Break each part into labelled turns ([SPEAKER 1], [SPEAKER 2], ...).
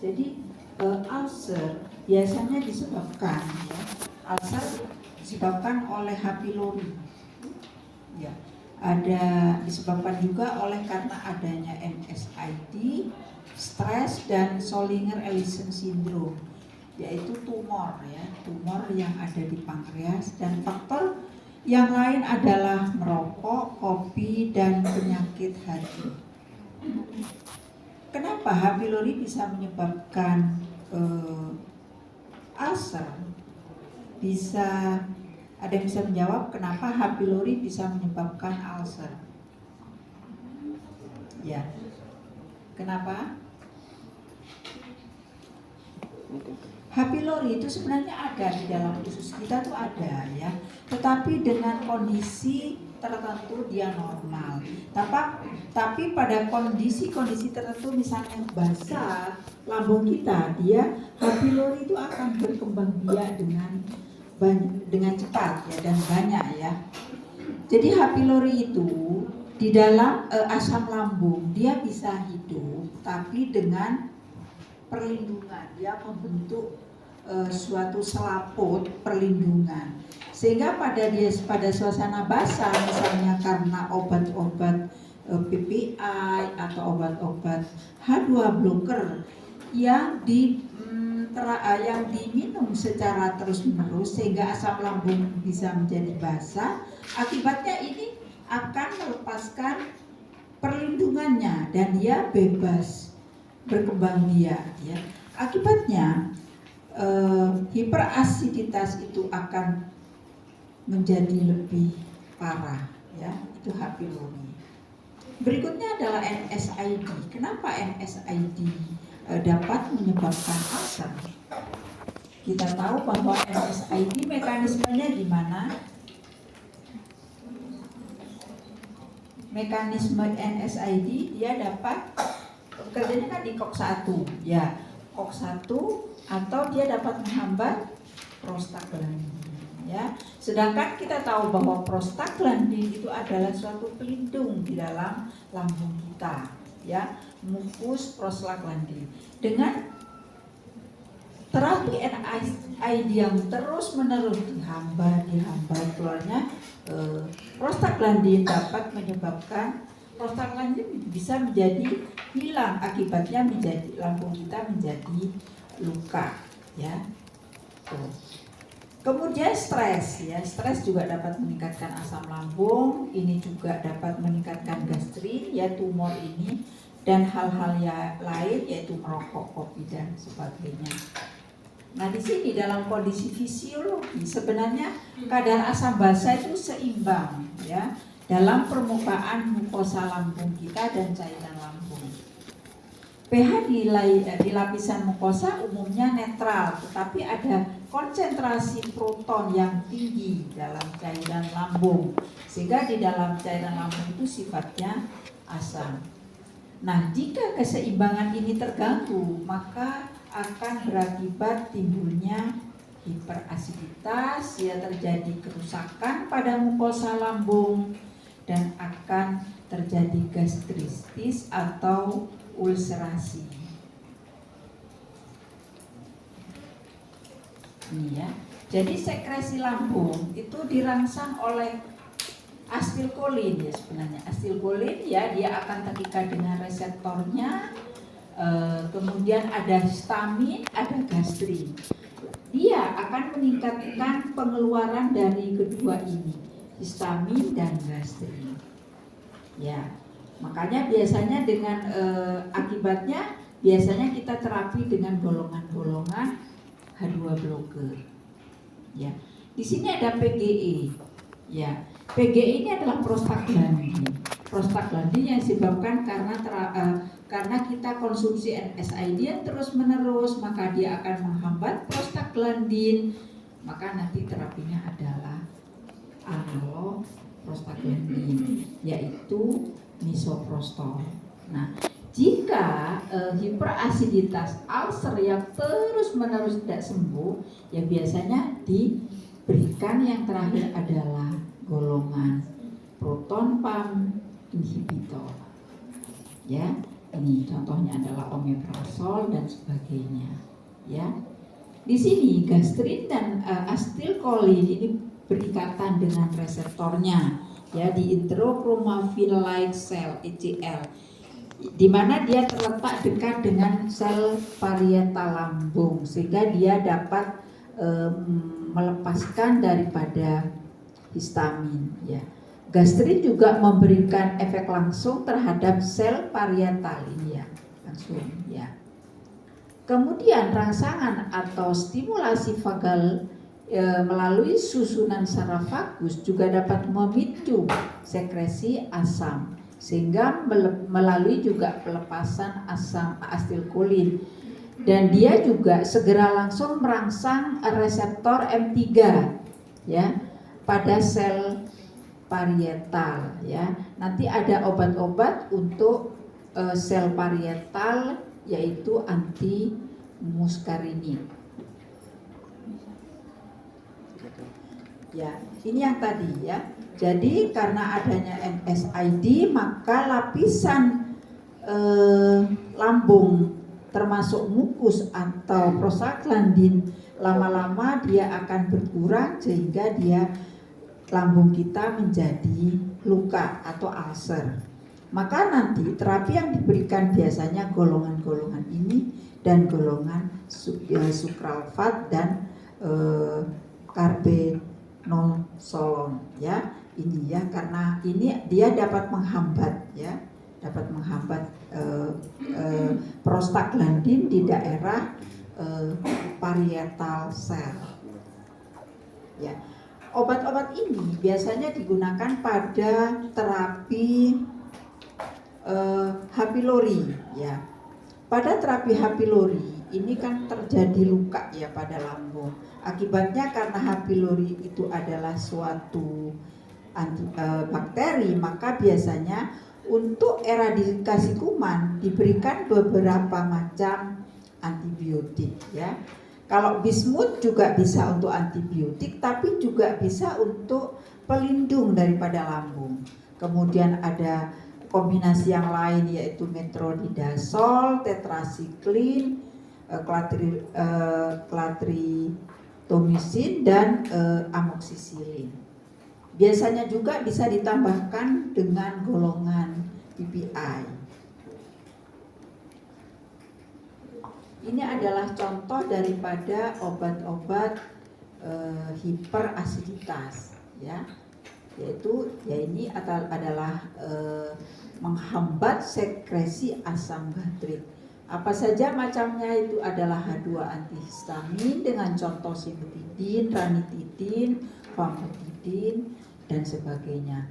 [SPEAKER 1] Jadi ulcer biasanya disebabkan ulcer disebabkan oleh H. pylori. Ya, ada disebabkan juga oleh karena adanya NSAID, stres dan Zollinger-Ellison syndrome, yaitu tumor tumor yang ada di pankreas, dan faktor yang lain adalah merokok, kopi, dan penyakit hati. Kenapa H. pylori bisa menyebabkan ulcer? Ada yang bisa menjawab kenapa H. pylori bisa menyebabkan ulcer? Ya, kenapa? H. pylori itu sebenarnya ada di dalam usus kita tuh ada ya, tetapi dengan kondisi tertentu dia normal. Tapi pada kondisi-kondisi tertentu, misalnya basah lambung kita, dia H. pylori itu akan berkembang biak dengan cepat ya, dan banyak ya. Jadi H. pylori itu di dalam asam lambung dia bisa hidup, tapi dengan perlindungan, dia membentuk suatu selaput perlindungan, sehingga pada suasana basah, misalnya karena obat-obat PPI atau obat-obat H2 blocker yang diminum secara terus-menerus sehingga asam lambung bisa menjadi basah, akibatnya ini akan melepaskan perlindungannya dan dia bebas berkembang biak ya. Akibatnya hiperasiditas itu akan menjadi lebih parah ya, itu H. pylori. Berikutnya adalah NSAID. Kenapa NSAID dapat menyebabkan ulcer? Kita tahu bahwa NSAID mekanismenya gimana? Mekanisme NSAID dia dapat kerjanya kan di COX-1 ya, COX-1, atau dia dapat menghambat prostaglandin ya. Sedangkan kita tahu bahwa prostaglandin itu adalah suatu pelindung di dalam lambung kita ya, mukus prostaglandin. Dengan terapi NSAID yang terus-menerus dihambat keluarnya prostaglandin dapat menyebabkan prostaglandin bisa menjadi hilang, akibatnya menjadi lambung kita menjadi luka ya. Kemudian stres ya, stres juga dapat meningkatkan asam lambung, ini juga dapat meningkatkan gastrin ya, tumor ini, dan hal-hal lain yaitu merokok, kopi, dan sebagainya. Nah, di sini dalam kondisi fisiologi sebenarnya kadar asam basa itu seimbang ya dalam permukaan mukosa lambung kita dan cairan lambung. pH di lapisan mukosa umumnya netral, tetapi ada konsentrasi proton yang tinggi dalam cairan lambung, sehingga di dalam cairan lambung itu sifatnya asam. Nah, jika keseimbangan ini terganggu, maka akan berakibat timbulnya hiperasiditas, ya, terjadi kerusakan pada mukosa lambung, dan akan terjadi gastritis atau ulcerasi. Ini ya. Jadi sekresi lambung itu dirangsang oleh asetilkolin ya sebenarnya. Asetilkolin ya, dia akan terikat dengan reseptornya. Kemudian ada histamin, ada gastrin. Dia akan meningkatkan pengeluaran dari kedua ini, histamin dan gastrin. Ya, makanya biasanya dengan akibatnya biasanya kita terapi dengan golongan-golongan H2 blocker. Ya, di sini ada PGE. Ya, PGE ini adalah prostaglandin. Prostaglandin yang disebabkan karena kita konsumsi NSAID yang terus-menerus, maka dia akan menghambat prostaglandin. Maka nanti terapinya adalah analog prostaglandin, yaitu misoprostol. Nah, jika hiperasiditas ulcer yang terus-menerus tidak sembuh, ya biasanya diberikan yang terakhir adalah golongan proton pump inhibitor. Ya, Ini contohnya adalah omeprazol dan sebagainya. Ya, di sini gastrin dan asetilkolin ini berikatan dengan reseptornya, ya, di intracromafin-like cell (ICL), di mana dia terletak dekat dengan sel parietal lambung, sehingga dia dapat melepaskan daripada histamin. Ya, gastrin juga memberikan efek langsung terhadap sel parietal ini, ya, langsung, ya. Kemudian rangsangan atau stimulasi vagal melalui susunan saraf vagus juga dapat memicu sekresi asam, sehingga melalui juga pelepasan asam asetilkolin, dan dia juga segera langsung merangsang reseptor M3, ya, pada sel parietal, ya. Nanti ada obat-obat untuk sel parietal, yaitu anti muskarini. Ya, ini yang tadi, ya. Jadi karena adanya NSAID, maka lapisan lambung termasuk mukus atau prostaglandin lama-lama dia akan berkurang, sehingga dia lambung kita menjadi luka atau ulcer. Maka nanti terapi yang diberikan biasanya golongan-golongan ini dan golongan sukralfat dan karbenoloson, ya. Ini, ya, karena ini dia dapat menghambat, ya, dapat menghambat prostaglandin di daerah parietal cell. Ya. Obat-obat ini biasanya digunakan pada terapi H. pylori, ya. Pada terapi H. pylori ini kan terjadi luka, ya, pada lambung. Akibatnya karena H. pylori itu adalah suatu bakteri, maka biasanya untuk eradikasi kuman diberikan beberapa macam antibiotik, ya. Kalau bismut juga bisa untuk antibiotik, tapi juga bisa untuk pelindung daripada lambung. Kemudian ada kombinasi yang lain, yaitu metronidazol, tetrasiklin, clarithromycin, dan amoxicillin. Biasanya juga bisa ditambahkan dengan golongan PPI. Ini adalah contoh daripada obat-obat hiperasiditas, ya, yaitu, ya, ini adalah menghambat sekresi asam gatrik. Apa saja macamnya itu adalah H2 antihistamin dengan contoh simetidin, ranitidin, famotidin, dan sebagainya.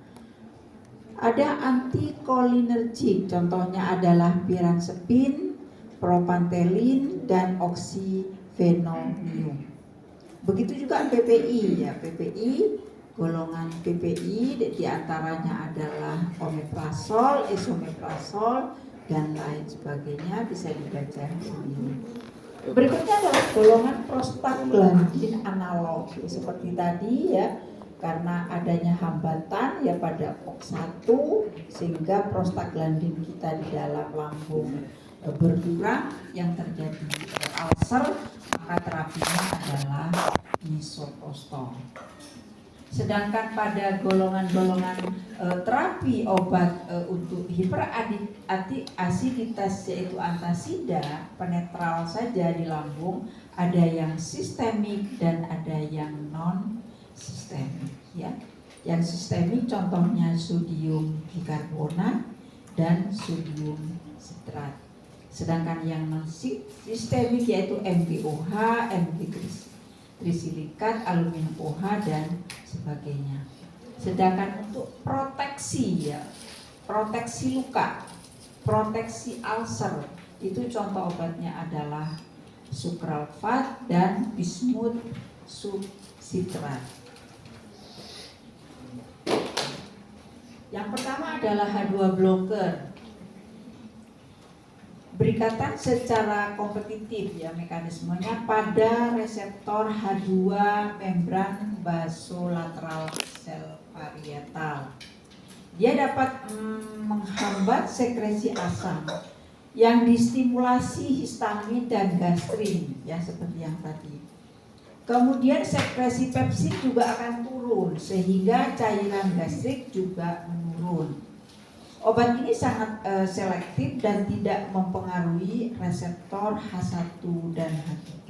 [SPEAKER 1] Ada antikolinergik, contohnya adalah piransepin, propantelin, dan oxyphenomium. Begitu juga PPI, ya, PPI, golongan PPI diantaranya adalah omeprazol, esomeprazol, dan lain sebagainya, bisa dibaca sendiri. Berikutnya adalah golongan prostaglandin analog, seperti tadi, ya, karena adanya hambatan, ya, pada OX1, sehingga prostaglandin kita di dalam lambung berkurang, yang terjadi ulcer, maka terapinya adalah misoprostol. Sedangkan pada golongan-golongan terapi obat untuk hiperasiditas, yaitu antasida, penetral saja di lambung, ada yang sistemik dan ada yang non sistemik, ya. Yang sistemik contohnya sodium bikarbonat dan sodium sitrat. Sedangkan yang non sistemik yaitu MgOH, Mg trisilikat, aluminium OH, dan sebagainya. Sedangkan untuk proteksi, ya, proteksi luka, proteksi ulcer, itu contoh obatnya adalah sukralfat dan bismut subsitrat. Yang pertama adalah H2 blocker. Berikatan secara kompetitif, ya, mekanismenya pada reseptor H2 membran basolateral sel parietal. Dia dapat menghambat sekresi asam, yang distimulasi histamin dan gastrin, ya seperti yang tadi. Kemudian sekresi pepsin juga akan turun sehingga cairan gastrik juga menurun. Obat ini sangat selektif dan tidak mempengaruhi reseptor H1 dan H3.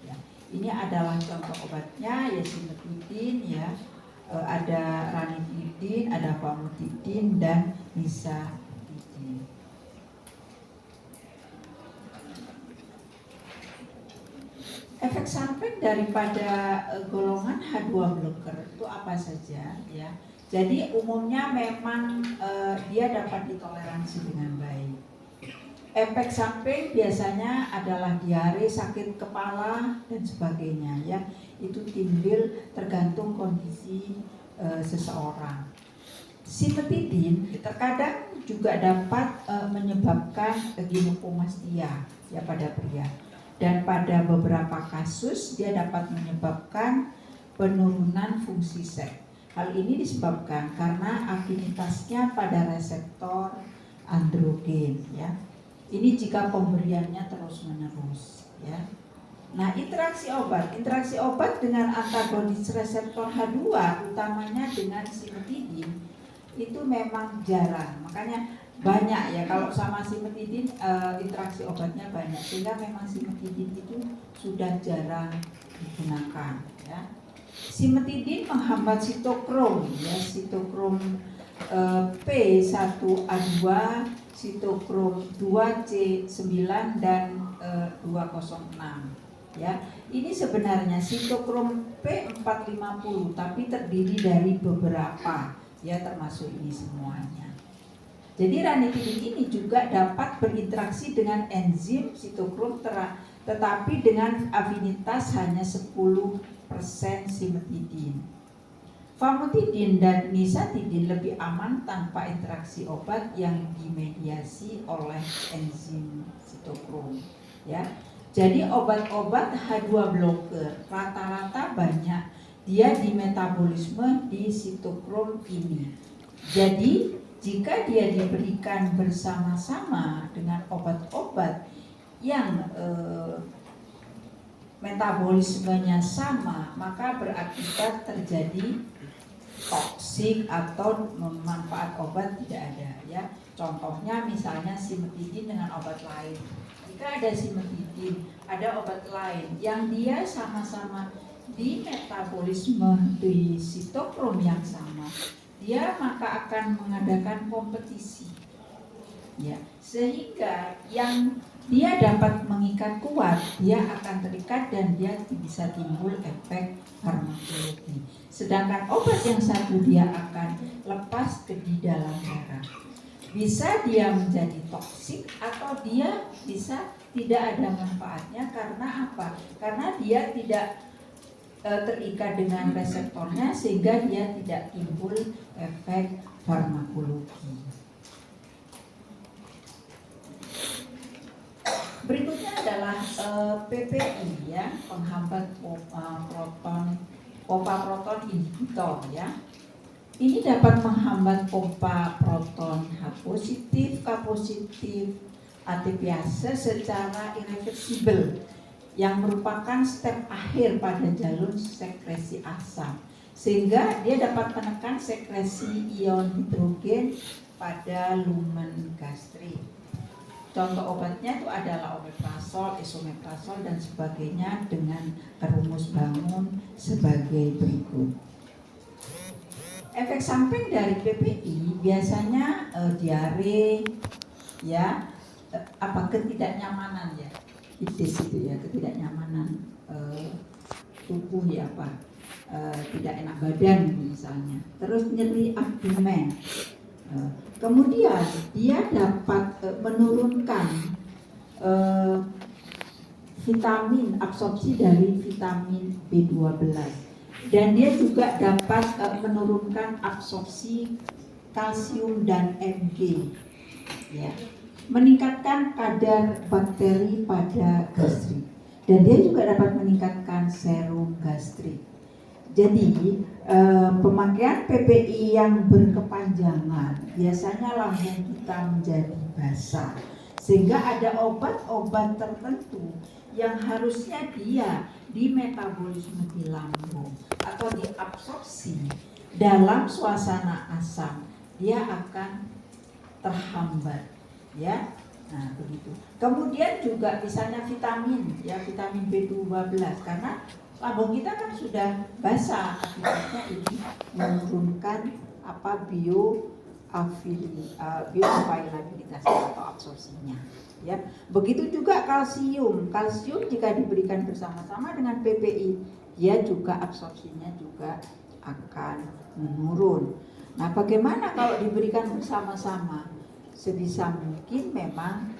[SPEAKER 1] Ya, ini adalah contoh obatnya, ya simetidin, ya ada ranitidin, ada famotidin dan nisatidin. Efek samping daripada golongan H2 blocker itu apa saja, ya? Jadi umumnya memang dia dapat ditoleransi dengan baik. Efek samping biasanya adalah diare, sakit kepala dan sebagainya, ya. Itu timbul tergantung kondisi seseorang. Simetidin terkadang juga dapat menyebabkan ginekomastia, ya pada pria. Dan pada beberapa kasus dia dapat menyebabkan penurunan fungsi seks. Hal ini disebabkan karena afinitasnya pada reseptor androgen, ya. Ini jika pemberiannya terus-menerus, ya. Nah, interaksi obat dengan antagonis reseptor H2 utamanya dengan simetidin itu memang jarang. Makanya banyak ya kalau sama simetidin interaksi obatnya banyak, sehingga memang simetidin itu sudah jarang digunakan, ya. Simetidin menghambat sitokrom, ya, sitokrom P1A2, sitokrom 2C9 dan 206, ya. Ini sebenarnya sitokrom P450 tapi terdiri dari beberapa, ya, termasuk ini semuanya. Jadi ranitidin ini juga dapat berinteraksi dengan enzim sitokrom tetapi dengan afinitas hanya 10% simetidin. Famotidin dan nisatidin lebih aman tanpa interaksi obat yang dimediasi oleh enzim sitokrom, ya. Jadi obat-obat H2 blocker rata-rata banyak dia di metabolisme di sitokrom ini. Jadi jika dia diberikan bersama-sama dengan obat-obat yang metabolismenya sama, maka berakibat terjadi toksik atau manfaat obat tidak ada, ya. Contohnya misalnya simetidin dengan obat lain. Jika ada simetidin, ada obat lain yang dia sama-sama di metabolisme di sitokrom yang sama, dia maka akan mengadakan kompetisi, ya, sehingga yang dia dapat mengikat kuat dia akan terikat dan dia bisa timbul efek farmakologi. Sedangkan obat yang satu dia akan lepas ke di dalam darah. Bisa dia menjadi toksik atau dia bisa tidak ada manfaatnya. Karena apa? Karena dia tidak terikat dengan reseptornya sehingga dia tidak timbul efek farmakologi. Berikutnya adalah PPI, ya, penghambat pompa proton inhibitor, ya. Ini dapat menghambat pompa proton H positif, K positif, ATPase secara irreversibel, yang merupakan step akhir pada jalur sekresi asam, sehingga dia dapat menekan sekresi ion hidrogen pada lumen gastrik. Contoh obatnya itu adalah omeprazol, esomeprazol dan sebagainya dengan rumus bangun sebagai berikut. Efek samping dari PPI biasanya diare, ya, ketidaknyamanan, ya, itis itu, ya, ketidaknyamanan tubuh, ya, tidak enak badan misalnya. Terus nyeri abdomen. Kemudian dia dapat menurunkan vitamin, absorpsi dari vitamin B12, dan dia juga dapat menurunkan absorpsi kalsium dan Mg, ya, meningkatkan kadar bakteri pada gastrik, dan dia juga dapat meningkatkan serum gastrik. Jadi pemakaian PPI yang berkepanjangan biasanya lambung kita menjadi basah Sehingga ada obat-obat tertentu yang harusnya dia di metabolisme di lambung atau diabsorpsi dalam suasana asam, dia akan terhambat, ya. Nah, begitu. Kemudian juga misalnya vitamin, ya, vitamin B12, karena lambung kita kan sudah basah, akibatnya ini menurunkan bioavailabilitas atau absorpsinya, ya. Begitu juga kalsium. Kalsium jika diberikan bersama-sama dengan PPI, dia juga absorpsinya juga akan menurun. Nah, bagaimana kalau diberikan bersama-sama? Sebisa mungkin memang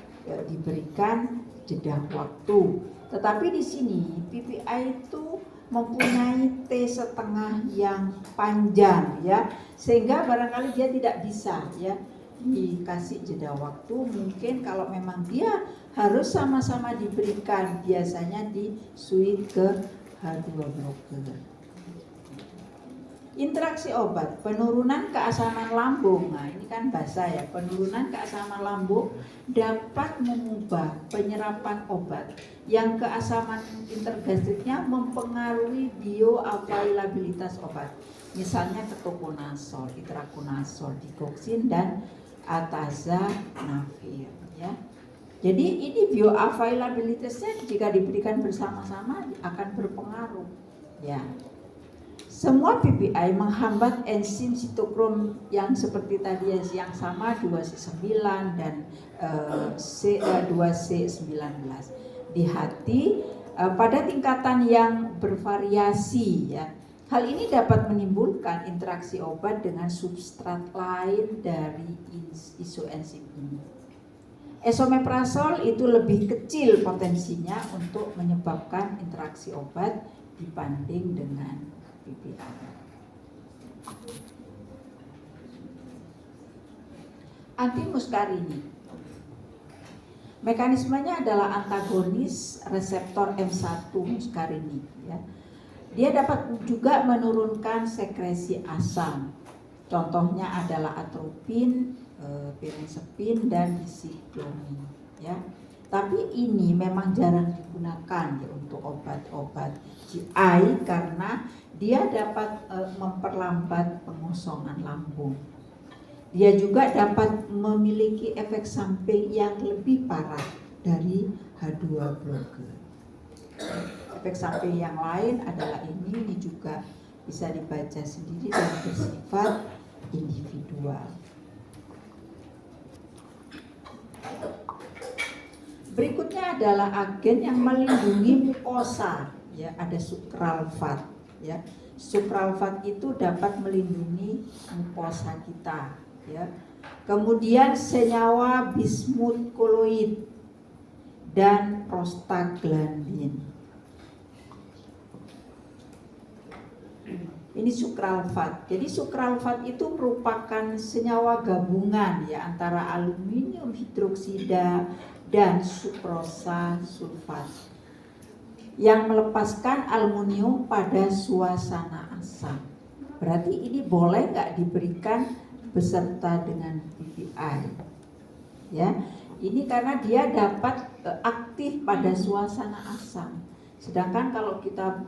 [SPEAKER 1] diberikan jeda waktu. Tetapi di sini PPI itu mempunyai T1/2 yang panjang, ya, sehingga barangkali dia tidak bisa, ya, dikasih jeda waktu. Mungkin kalau memang dia harus sama-sama diberikan, biasanya di switch ke H2 blocker. Interaksi obat, penurunan keasaman lambung. Nah, ini kan bahasa, ya. Penurunan keasaman lambung dapat mengubah penyerapan obat yang keasaman intergastriknya mempengaruhi bioavailabilitas obat. Misalnya ketoconazole, itraconazole, digoxin, dan atazanavir, ya. Jadi ini bioavailabilitasnya jika diberikan bersama-sama akan berpengaruh, ya. Semua PPI menghambat enzim sitokrom yang seperti tadi yang sama 2C9 dan 2C19 di hati pada tingkatan yang bervariasi, ya. Hal ini dapat menimbulkan interaksi obat dengan substrat lain dari isoenzim ini. Esomeprazol itu lebih kecil potensinya untuk menyebabkan interaksi obat dibanding dengan PPI. Antimuskarini, mekanismenya adalah antagonis reseptor M1 muskarini, ya. Dia dapat juga menurunkan sekresi asam. Contohnya adalah atropin, pirenzepin, dan disiklomin, ya. Tapi ini memang jarang digunakan, ya, untuk obat-obat GI karena dia dapat memperlambat pengosongan lambung. Dia juga dapat memiliki efek samping yang lebih parah dari H2 blocker. Efek samping yang lain adalah ini juga bisa dibaca sendiri dan bersifat individual. Berikutnya adalah agen yang melindungi mukosa, ya, ada sukralfat, ya. Sukralfat itu dapat melindungi mukosa kita, ya. Kemudian senyawa bismut koloid dan prostaglandin. Ini sukralfat. Jadi sukralfat itu merupakan senyawa gabungan, ya, antara aluminium hidroksida dan sukrosa sulfat yang melepaskan aluminium pada suasana asam. Berarti ini boleh nggak diberikan beserta dengan PPI, ya. Ini karena dia dapat aktif pada suasana asam. Sedangkan kalau kita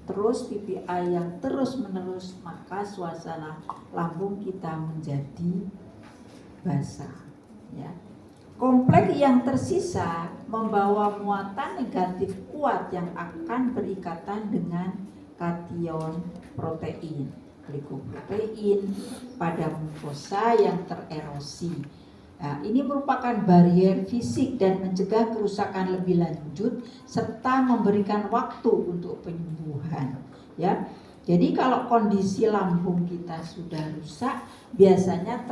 [SPEAKER 1] terus PPI yang terus menerus, maka suasana lambung kita menjadi basah, ya. Kompleks yang tersisa membawa muatan negatif kuat yang akan berikatan dengan kation protein, glikoprotein pada mukosa yang tererosi. Nah, ini merupakan barier fisik dan mencegah kerusakan lebih lanjut serta memberikan waktu untuk penyembuhan, ya. Jadi kalau kondisi lambung kita sudah rusak, biasanya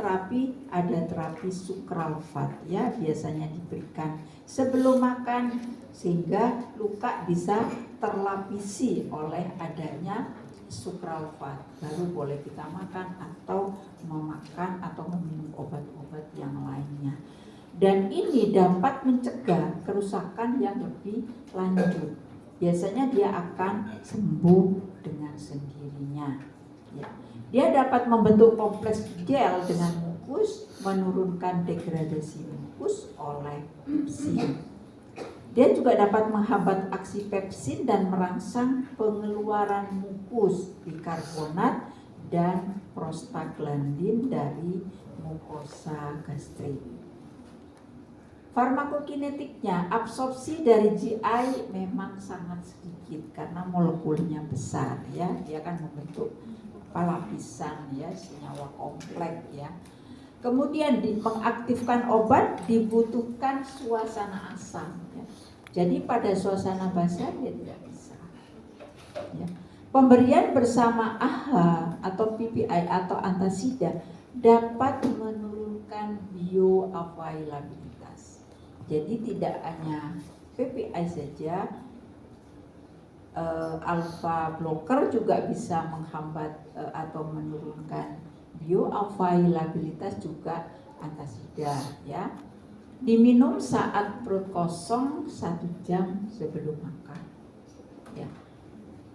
[SPEAKER 1] ada terapi sukralfat, ya, biasanya diberikan sebelum makan sehingga luka bisa terlapisi oleh adanya sukralfat. Baru boleh kita makan atau memakan atau meminum obat-obat yang lainnya. Dan ini dapat mencegah kerusakan yang lebih lanjut. Biasanya dia akan sembuh dengan sendirinya, ya. Dia dapat membentuk kompleks gel dengan mukus, menurunkan degradasi mukus oleh pepsin. Dia juga dapat menghambat aksi pepsin dan merangsang pengeluaran mukus, bikarbonat, dan prostaglandin dari mukosa gastrik. Farmakokinetiknya, absorpsi dari GI memang sangat sedikit karena molekulnya besar ya. Dia kan membentuk lapisan ya, senyawa kompleks ya. Kemudian mengaktifkan obat dibutuhkan suasana asam ya. Jadi pada suasana basah dia tidak bisa ya. Pemberian bersama AHA atau PPI atau antasida dapat menurunkan bioavailabilitas. Jadi tidak hanya PPI saja, alpha blocker juga bisa menghambat atau menurunkan bioavailabilitas juga antasida ya. Diminum saat perut kosong 1 jam sebelum makan ya.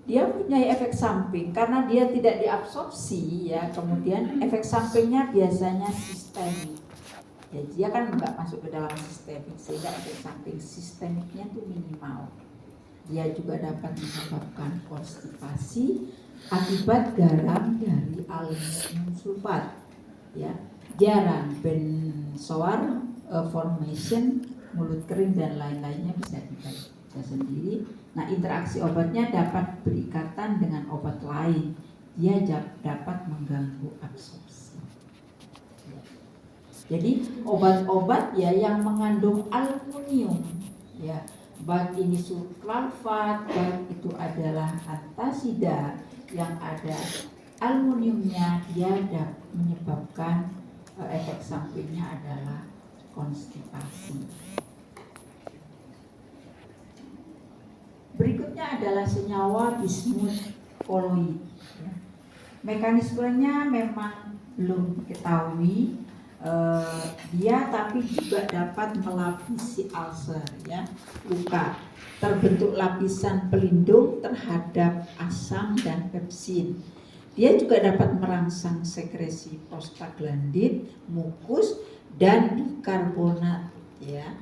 [SPEAKER 1] Dia punya efek samping karena dia tidak diabsorpsi ya. Kemudian efek sampingnya biasanya sistemik ya, dia kan nggak masuk ke dalam sistemik sehingga efek samping sistemiknya itu minimal. Dia juga dapat menyebabkan konstipasi akibat garam dari aluminium sulfat ya, jarang benzoar formation, mulut kering dan lain-lainnya bisa dibaca sendiri. Nah, interaksi obatnya dapat berikatan dengan obat lain. Dia dapat mengganggu absorpsi. Jadi obat-obat ya yang mengandung aluminium ya, baik ini sulfat, baik itu adalah antasida yang ada aluminiumnya, dia dapat menyebabkan efek sampingnya adalah konstipasi. Berikutnya adalah senyawa bismut koloid. Mekanismenya memang belum diketahui, dia tapi juga dapat melapisi ulcer ya, luka. Terbentuk lapisan pelindung terhadap asam dan pepsin. Dia juga dapat merangsang sekresi prostaglandin, mukus, dan bikarbonat ya.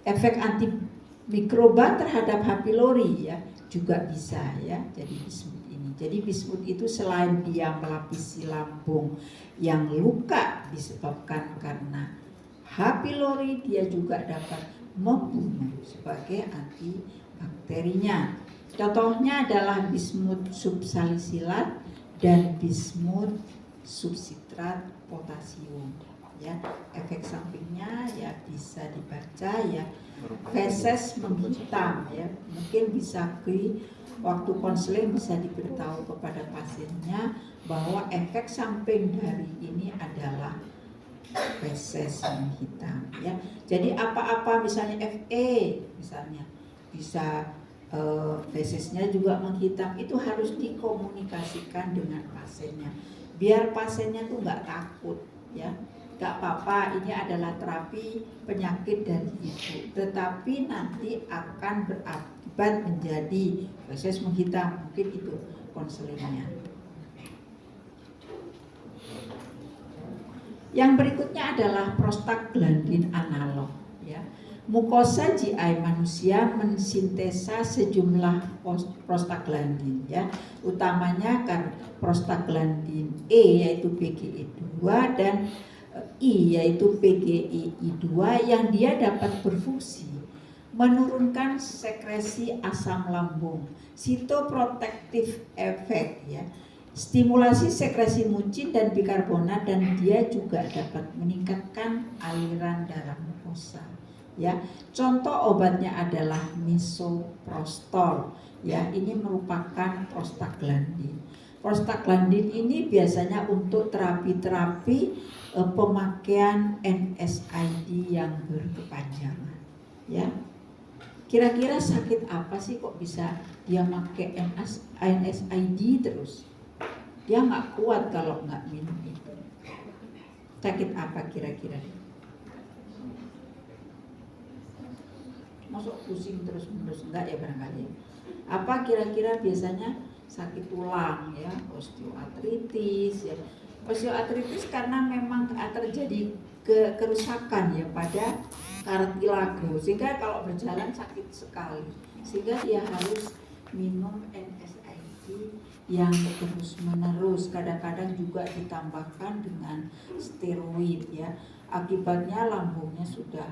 [SPEAKER 1] Efek antimikroba terhadap H. pylori ya juga bisa ya. Jadi bismut ini. Jadi bismut itu selain dia melapisi lambung yang luka disebabkan karena H. pylori, dia juga dapat membunuh sebagai antibakterinya. Contohnya adalah bismut subsalisilat dan bismut subsitrat potasium ya. Efek sampingnya ya bisa dibaca ya, feses menghitam ya. Mungkin bisa waktu konseling bisa diberitahu kepada pasiennya bahwa efek samping dari ini adalah feses menghitam ya. Jadi apa-apa misalnya FE misalnya bisa fesesnya juga menghitam, itu harus dikomunikasikan dengan pasiennya biar pasiennya tuh nggak takut ya. Gak apa-apa, ini adalah terapi penyakit dari ibu, tetapi nanti akan berakibat menjadi feses menghitam, mungkin itu konselingnya. Yang berikutnya adalah prostaglandin analog ya. Mukosa GI manusia mensintesa sejumlah prostaglandin ya, utamanya kan prostaglandin E yaitu PGE2 dan I yaitu PGEI2 yang dia dapat berfungsi menurunkan sekresi asam lambung, sitoprotektif efek ya, stimulasi sekresi mucin dan bikarbonat, dan dia juga dapat meningkatkan aliran darah mukosa ya. Contoh obatnya adalah misoprostol ya, ini merupakan prostaglandin. Prostaglandin ini biasanya untuk terapi-terapi pemakaian NSAID yang berkepanjangan ya. Kira-kira sakit apa sih kok bisa dia pakai NSAID terus? Dia nggak kuat kalau nggak minum itu. Sakit apa kira-kira? Masuk pusing terus-menerus enggak ya barangkali. Apa kira-kira biasanya sakit tulang ya, osteoartritis ya, Osteoartritis karena memang terjadi kerusakan ya pada kartilago, sehingga kalau berjalan sakit sekali, sehingga dia harus minum NSAID yang terus menerus, kadang-kadang juga ditambahkan dengan steroid ya. Akibatnya lambungnya sudah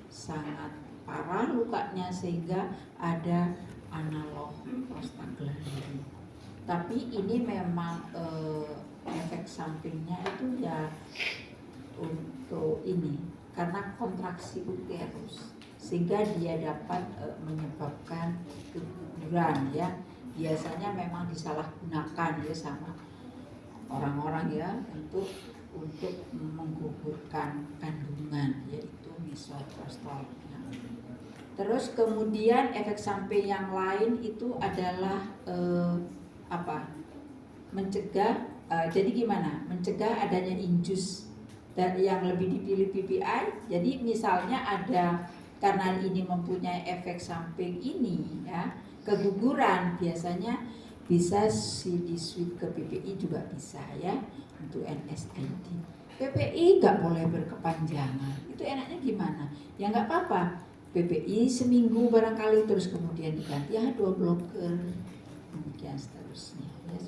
[SPEAKER 1] sangat parah lukanya, sehingga ada analog prostaglandin. Tapi ini memang efek sampingnya itu ya untuk ini karena kontraksi uterus, sehingga dia dapat menyebabkan keguguran ya. Biasanya memang disalahgunakan ya sama orang-orang ya untuk menggugurkan kandungan, yaitu misoprostol. Terus kemudian efek samping yang lain itu adalah mencegah, jadi gimana? Mencegah adanya injus dan yang lebih dipilih PPI. Jadi misalnya ada, karena ini mempunyai efek samping ini ya, keguguran biasanya bisa di-switch ke PPI juga bisa ya untuk NSAID. PPI nggak boleh berkepanjangan. Itu enaknya gimana? Ya nggak apa-apa. PPI seminggu barangkali, terus kemudian diganti ya 2 bloker, demikian seterusnya ya.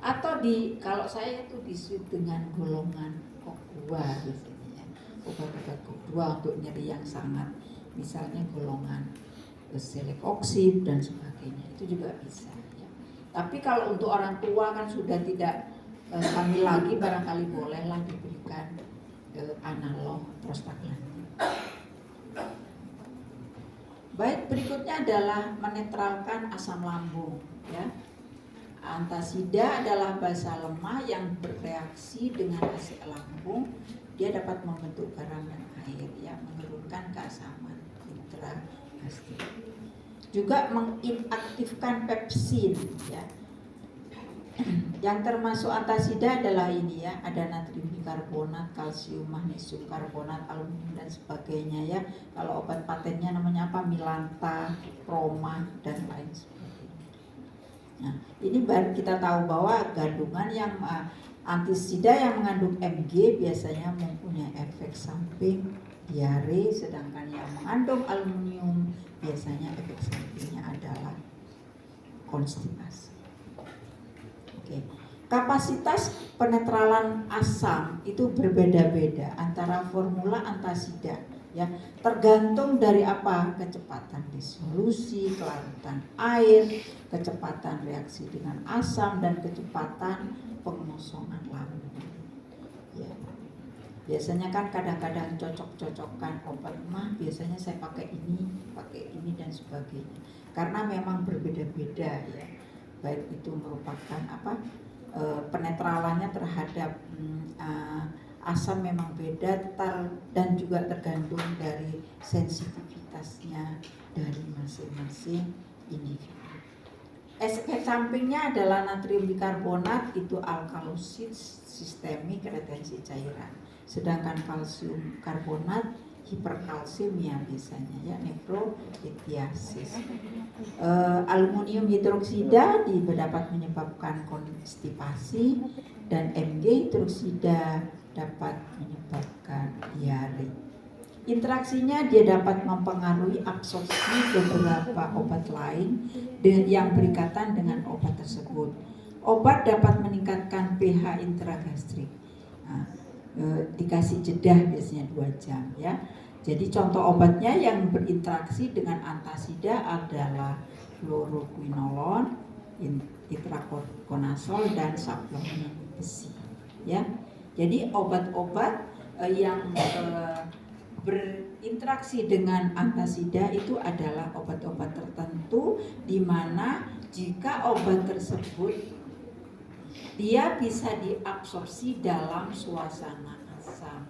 [SPEAKER 1] Atau kalau saya itu di-switch dengan golongan COQ2 biasanya ya. Obat-obat COQ2 untuk nyeri yang sangat, misalnya golongan Celecoxib dan sebagainya, itu juga bisa ya. Tapi kalau untuk orang tua kan sudah tidak hamil lagi, barangkali bolehlah diberikan analog prostaglandin. Baik, berikutnya adalah menetralkan asam lambung ya. Antasida adalah basa lemah yang bereaksi dengan asid lambung. Dia dapat membentuk garam dan air ya, menurunkan keasaman intragastrik. Juga menginaktifkan pepsin ya. Yang termasuk antasida adalah ini ya, ada natrium bikarbonat, kalsium, magnesium karbonat, aluminium dan sebagainya ya. Kalau obat patennya namanya apa? Milanta, Proma dan lain sebagainya. Nah, ini baru kita tahu bahwa gandungan yang antasida yang mengandung Mg biasanya mempunyai efek samping diare, sedangkan yang mengandung aluminium biasanya efek sampingnya adalah konstipasi. Oke. Kapasitas penetralan asam itu berbeda-beda antara formula antasida ya, tergantung dari apa? Kecepatan disolusi, kelarutan air, kecepatan reaksi dengan asam, dan kecepatan pengosongan lambung ya. Biasanya kan kadang-kadang cocok-cocokkan obat mah, biasanya saya pakai ini dan sebagainya, karena memang berbeda-beda ya, baik itu merupakan penetralannya terhadap asam memang beda dan juga tergantung dari sensitivitasnya dari masing-masing individu. Efek sampingnya adalah natrium bikarbonat itu alkalosid sistemik, retensi cairan. Sedangkan kalsium karbonat hiperkalsemia biasanya ya, nefrolitiasis. Aluminium hidroksida dapat menyebabkan konstipasi, dan Mg hidroksida dapat menyebabkan diare. Interaksinya dia dapat mempengaruhi absorpsi beberapa obat lain yang berikatan dengan obat tersebut. Obat dapat meningkatkan pH intragastrik. Nah, dikasih jeda biasanya 2 jam ya. Jadi contoh obatnya yang berinteraksi dengan antasida adalah fluoroquinolone, itraconazole, dan suplemen besi ya. Jadi obat-obat yang berinteraksi dengan antasida itu adalah obat-obat tertentu, di mana jika obat tersebut dia bisa diabsorpsi dalam suasana asam.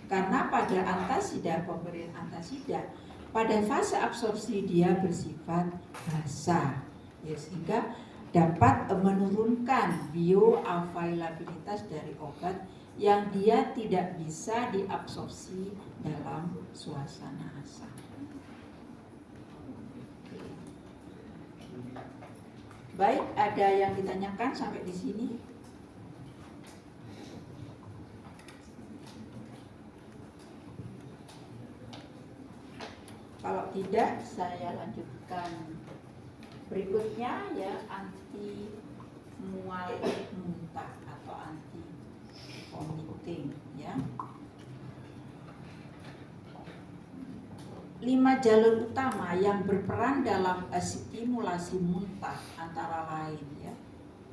[SPEAKER 1] Karena pada antasida, pemberian antasida, pada fase absorpsi dia bersifat basa ya, sehingga dapat menurunkan bioavailabilitas dari obat yang dia tidak bisa diabsorpsi dalam suasana asam. Baik, ada yang ditanyakan sampai di sini? tidak, saya lanjutkan berikutnya ya, anti mual muntah atau anti vomiting ya. 5 jalur utama yang berperan dalam stimulasi muntah antara lain ya,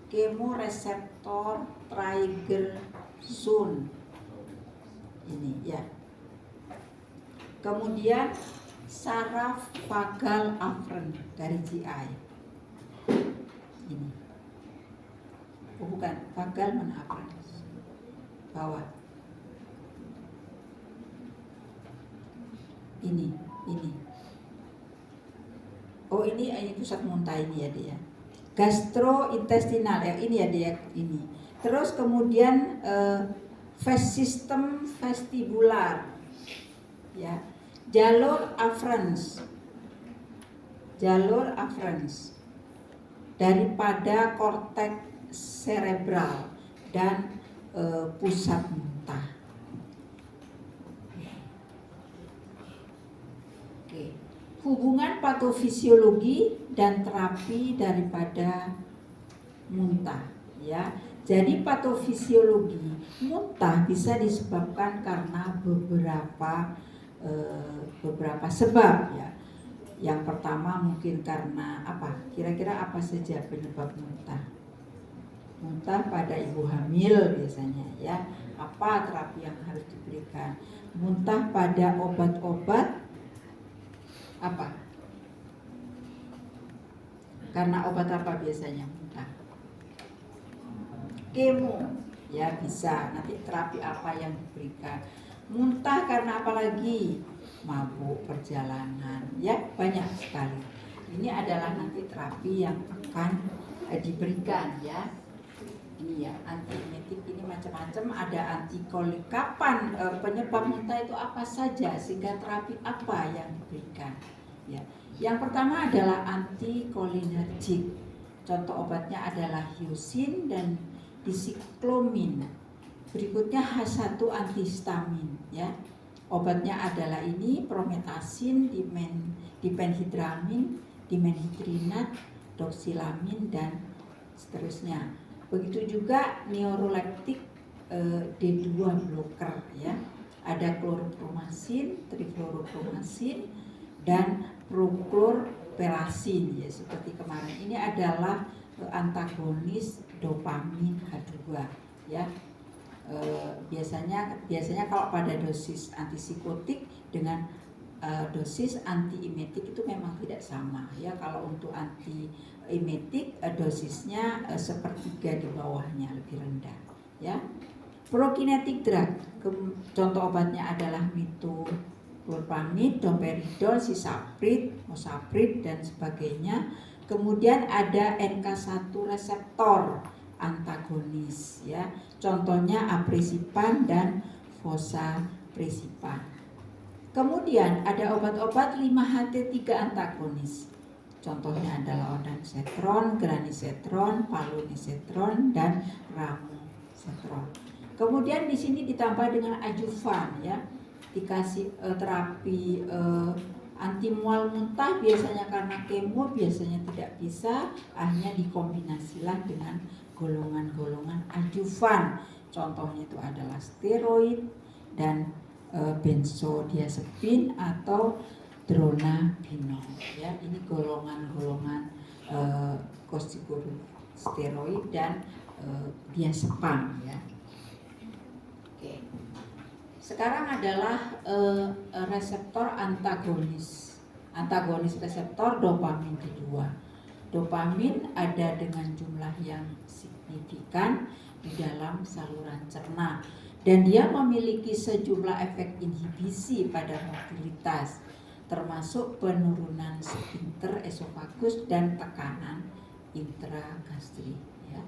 [SPEAKER 1] kemoreseptor trigger zone ini ya, kemudian saraf vagal afferent dari GI ini, oh bukan, vagal mana afferent bawah ini, oh ini pusat muntah ini ya dia, gastrointestinal ya, ini ya dia ini. Terus kemudian sistem vestibular ya, jalur afferens daripada korteks cerebral dan pusat muntah. Oke. Hubungan patofisiologi dan terapi daripada muntah ya. Jadi patofisiologi muntah bisa disebabkan karena beberapa sebab ya. Yang pertama mungkin karena apa? Kira-kira apa saja penyebab muntah? Muntah pada ibu hamil biasanya ya. Apa terapi yang harus diberikan? Muntah pada obat-obat apa? Karena obat apa biasanya muntah? Kemo ya bisa, nanti terapi apa yang diberikan. Muntah karena apa lagi? Mabuk, perjalanan ya, banyak sekali. Ini adalah nanti terapi yang akan diberikan ya. Ini ya, antiemetik ini macam-macam, ada antikolik. Kapan penyebab muntah itu apa saja, sehingga terapi apa yang diberikan ya. Yang pertama adalah antikolinergik. Contoh obatnya adalah hyosin dan disiklomin. Berikutnya H1 antihistamin ya. Obatnya adalah ini prometasin, dipenhidramin, dimenhidrinat, doxilamin dan seterusnya. Begitu juga neuroleptik D2 blocker ya. Ada klorpromazin, trifluoropromazin dan prochlorperasin ya, seperti kemarin. Ini adalah antagonis dopamin H2 ya. Biasanya kalau pada dosis antipsikotik dengan dosis antiemetik itu memang tidak sama ya. Kalau untuk antiemetik dosisnya sepertiga di bawahnya, lebih rendah ya. Prokinetic drug, contoh obatnya adalah metoclopramid, domperidol, cisapride, mosaprid dan sebagainya. Kemudian ada NK1 reseptor antagonis ya. Contohnya apresipan dan fosapresipan. Kemudian ada obat-obat 5-HT3 antagonis. Contohnya adalah ondansetron, granisetron, palonisetron dan ramosetron. Kemudian di sini ditambah dengan adjuvan ya. Dikasih terapi anti mual muntah biasanya karena kemo, biasanya tidak bisa, akhirnya dikombinasilah dengan golongan-golongan adjuvan. Contohnya itu adalah steroid dan benzodiazepin atau dronabinol ya. Ini golongan-golongan kortikosteroid dan diazepam ya. Oke. Sekarang adalah reseptor antagonis reseptor dopamin D2. Dopamin ada dengan jumlah yang signifikan di dalam saluran cerna dan dia memiliki sejumlah efek inhibisi pada mobilitas, termasuk penurunan sphinkter esofagus dan tekanan intragastrik ya.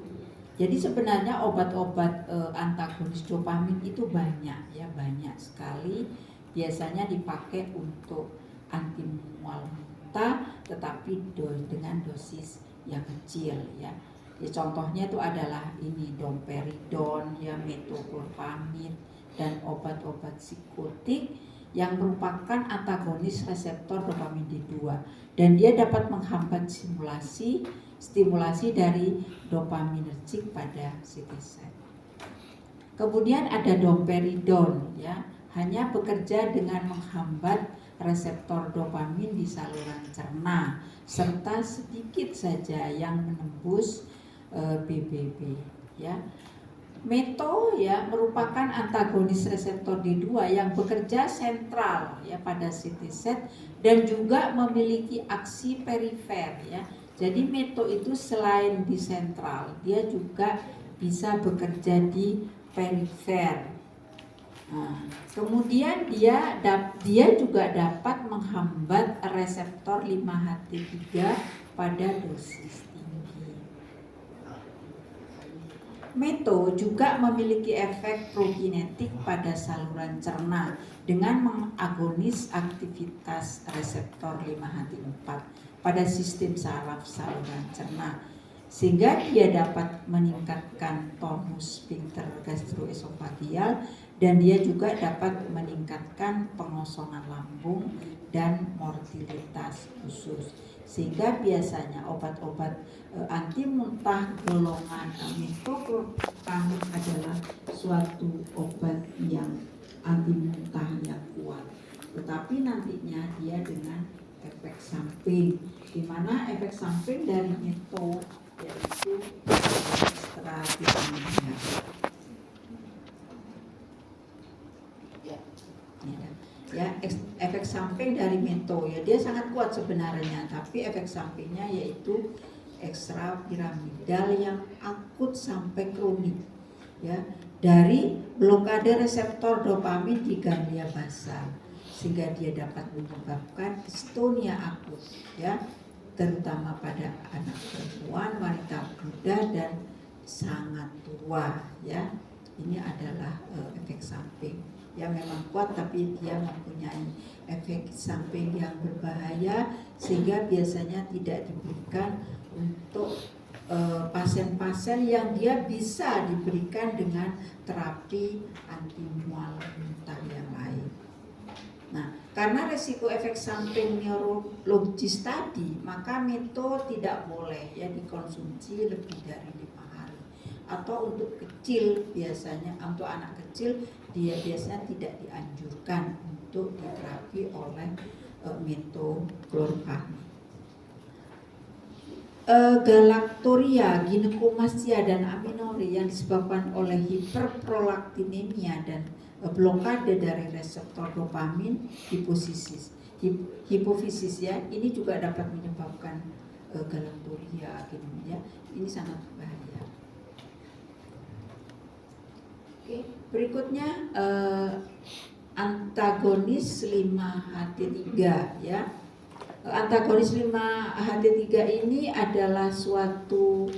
[SPEAKER 1] Jadi sebenarnya obat-obat antagonis dopamin itu banyak ya, banyak sekali. Biasanya dipakai untuk anti mual muntah, tetapi dengan dosis yang kecil ya. Ya contohnya itu adalah ini domperidon ya, metoclopramid dan obat-obat psikotik yang merupakan antagonis reseptor dopamin D2 dan dia dapat menghambat stimulasi dari dopaminergic pada CT set. Kemudian ada domperidone ya, hanya bekerja dengan menghambat reseptor dopamin di saluran cerna serta sedikit saja yang menembus BBB ya. Meto ya merupakan antagonis reseptor D2 yang bekerja sentral ya pada CT set dan juga memiliki aksi perifer ya. Jadi meto itu selain di sentral, dia juga bisa bekerja di perifer. Nah, kemudian dia juga dapat menghambat reseptor 5-HT3 pada dosis tinggi. Meto juga memiliki efek prokinetik pada saluran cerna dengan mengagonis aktivitas reseptor 5-HT4 pada sistem saraf saluran cerna, sehingga dia dapat meningkatkan tonus sphincter gastroesofageal dan dia juga dapat meningkatkan pengosongan lambung dan mortalitas usus. Sehingga biasanya obat-obat anti muntah golongan metoclopramid adalah suatu obat yang anti muntah yang kuat. Tetapi nantinya dia dengan efek samping, di mana efek samping dari meto yaitu ekstra vitamin ya, efek samping dari meto ya dia sangat kuat sebenarnya, tapi efek sampingnya yaitu ekstra piramidal yang akut sampai kronik ya, dari blokade reseptor dopamin di ganglia basal sehingga dia dapat menyebabkan dystonia akut ya, terutama pada anak perempuan, wanita muda dan sangat tua ya. Ini adalah efek samping yang memang kuat, tapi dia mempunyai efek samping yang berbahaya sehingga biasanya tidak diberikan untuk pasien-pasien yang dia bisa diberikan dengan terapi anti mual muntah yang lain. Nah, karena resiko efek samping neurologis tadi, maka meto tidak boleh ya dikonsumsi lebih dari 5 hari. Atau untuk kecil biasanya, untuk anak kecil dia biasanya tidak dianjurkan untuk diterapi oleh metoclopramid. Galaktoria, ginekomastia dan aminorrhea yang disebabkan oleh hiperprolaktinemia dan blokade dari reseptor dopamin hipofisis ya, ini juga dapat menyebabkan galaktoria ya. Ini sangat bahaya. Oke, berikutnya antagonis 5-HT3 ya. Antagonis 5-HT3 ini adalah suatu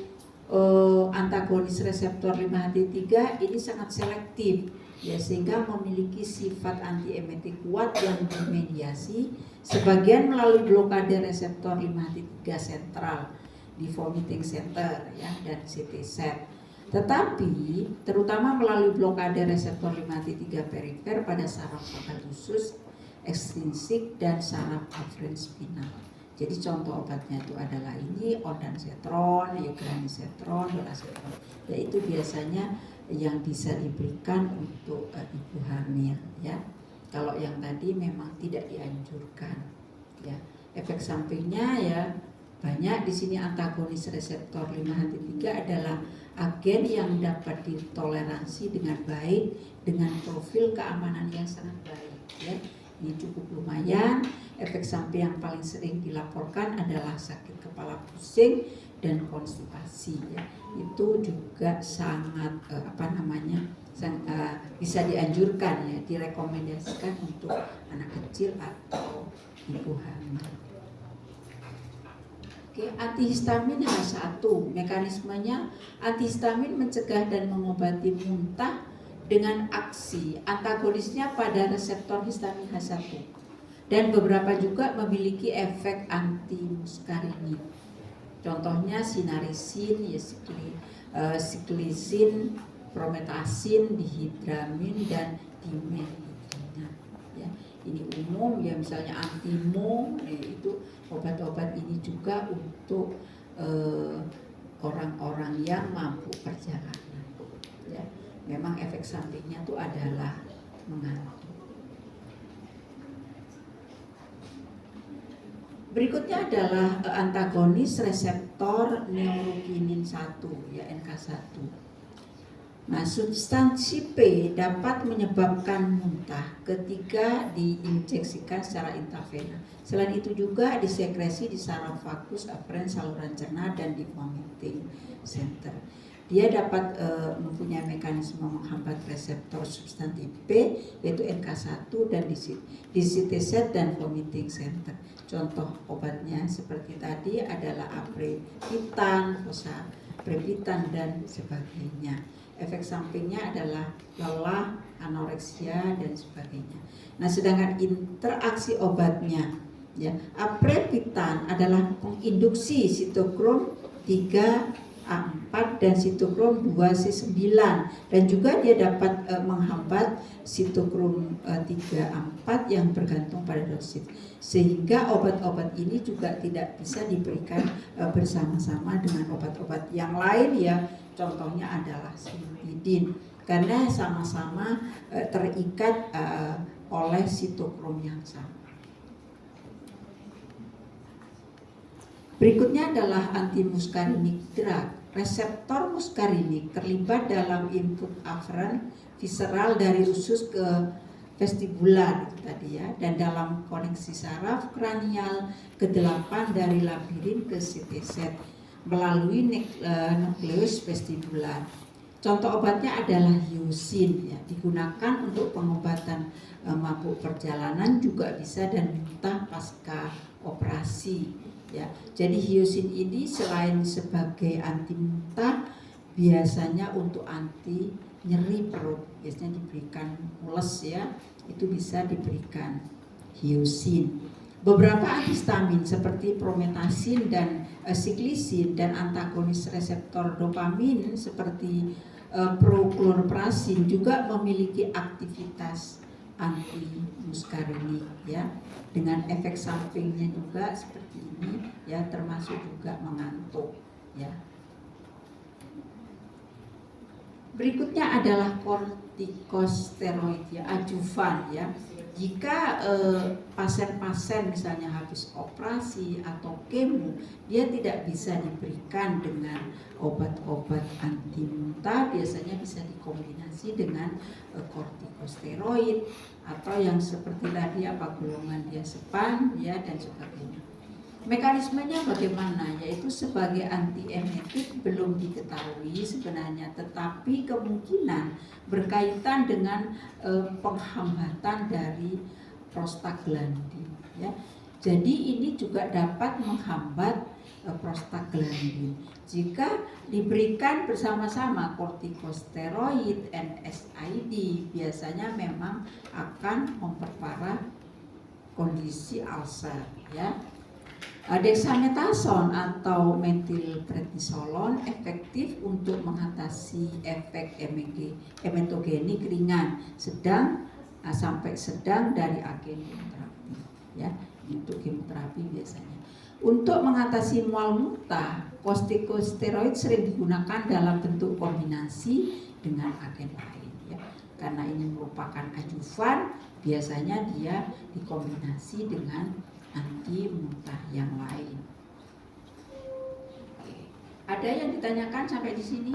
[SPEAKER 1] antagonis reseptor 5-HT3 ini sangat selektif ya, sehingga memiliki sifat antiemetik kuat yang bermediasi sebagian melalui blokade reseptor 5-HT3 sentral di vomiting center ya dan CT set. Tetapi terutama melalui blokade reseptor 5-HT3 perifer pada saraf vokal usus, ekstrinsik dan saraf afferens spinal. Jadi contoh obatnya itu adalah ini ondansetron, granisetron, dolasetron. Yaitu biasanya yang bisa diberikan untuk ibu hamil ya. Kalau yang tadi memang tidak dianjurkan ya. Efek sampingnya ya banyak di sini. Antagonis reseptor 5-HT3 adalah agen yang dapat ditoleransi dengan baik dengan profil keamanan yang sangat baik ya. Ini cukup lumayan. Efek samping yang paling sering dilaporkan adalah sakit kepala pusing dan konstipasi ya. Itu juga sangat bisa dianjurkan ya, direkomendasikan untuk anak kecil atau ibu hamil. Oke, antihistamin H1, mekanismenya antihistamin mencegah dan mengobati muntah dengan aksi antagonisnya pada reseptor histamin H1 dan beberapa juga memiliki efek anti-muskarini. Contohnya sinarisin, siklisin, prometasin, dihidramin dan dimethylhidrina. Ya. ini umum ya, misalnya antimo, itu obat-obat ini juga untuk orang-orang yang mampu perjalanan. Ya, memang efek sampingnya itu adalah mengantuk. Berikutnya adalah antagonis reseptor neurokinin 1 ya, NK1. Nah, substansi P dapat menyebabkan muntah ketika diinjeksikan secara intravena. Selain itu juga disekresi di saraf vagus aferens saluran cerna dan di vomiting center. Dia dapat mempunyai mekanisme menghambat reseptor substansi P yaitu NK1 dan di CTZ dan vomiting center. Contoh obatnya seperti tadi adalah aprepitan, fosaprepitan dan sebagainya. Efek sampingnya adalah lelah, anoreksia dan sebagainya. Nah, sedangkan interaksi obatnya ya, aprepitan adalah menginduksi sitokrom 3A4 dan sitokrom 2C9 dan juga dia dapat menghambat sitokrom 3A4 yang bergantung pada dosis, sehingga obat-obat ini juga tidak bisa diberikan bersama-sama dengan obat-obat yang lain ya. Contohnya adalah simtidin karena sama-sama terikat oleh sitokrom yang sama. Berikutnya adalah antimuskarinik drug. Reseptor muskarinik terlibat dalam input aferen visceral dari usus ke vestibular itu tadi ya, dan dalam koneksi saraf kranial ke-8 dari labirin ke CTZ melalui nukleus vestibular. Contoh obatnya adalah hyosin ya, digunakan untuk pengobatan mabuk perjalanan juga bisa dan muntah pasca operasi ya. Jadi hyosin ini selain sebagai anti muntah biasanya untuk anti nyeri perut, biasanya diberikan mules ya, itu bisa diberikan hyosin. Beberapa antihistamin seperti prometasin dan siklisin dan antagonis reseptor dopamin seperti prochlorprasin juga memiliki aktivitas antimuskarinik ya, dengan efek sampingnya juga seperti ini ya, termasuk juga mengantuk ya. Berikutnya adalah kortikosteroid ya, adjuvan ya. Jika pasien-pasien misalnya habis operasi atau kemo, dia tidak bisa diberikan dengan obat-obat anti muntah, biasanya bisa dikombinasi dengan kortikosteroid atau yang seperti tadi apa golongan diazepam ya dan sebagainya. Mekanismenya bagaimana? Yaitu sebagai antiemetik belum diketahui sebenarnya, tetapi kemungkinan berkaitan dengan penghambatan dari prostaglandin. Ya. Jadi ini juga dapat menghambat prostaglandin. Jika diberikan bersama-sama kortikosteroid, NSAID, biasanya memang akan memperparah kondisi ulcer. Ya. Dexamethasone atau metilprednisolon efektif untuk mengatasi efek emetogenik ringan, sedang sampai sedang dari agen kemoterapi ya, untuk kemoterapi biasanya. Untuk mengatasi mual muntah, kortikosteroid sering digunakan dalam bentuk kombinasi dengan agen lain ya. Karena ini merupakan adjuvan, biasanya dia dikombinasi dengan anti muntah yang lain. Oke. Ada yang ditanyakan sampai di sini?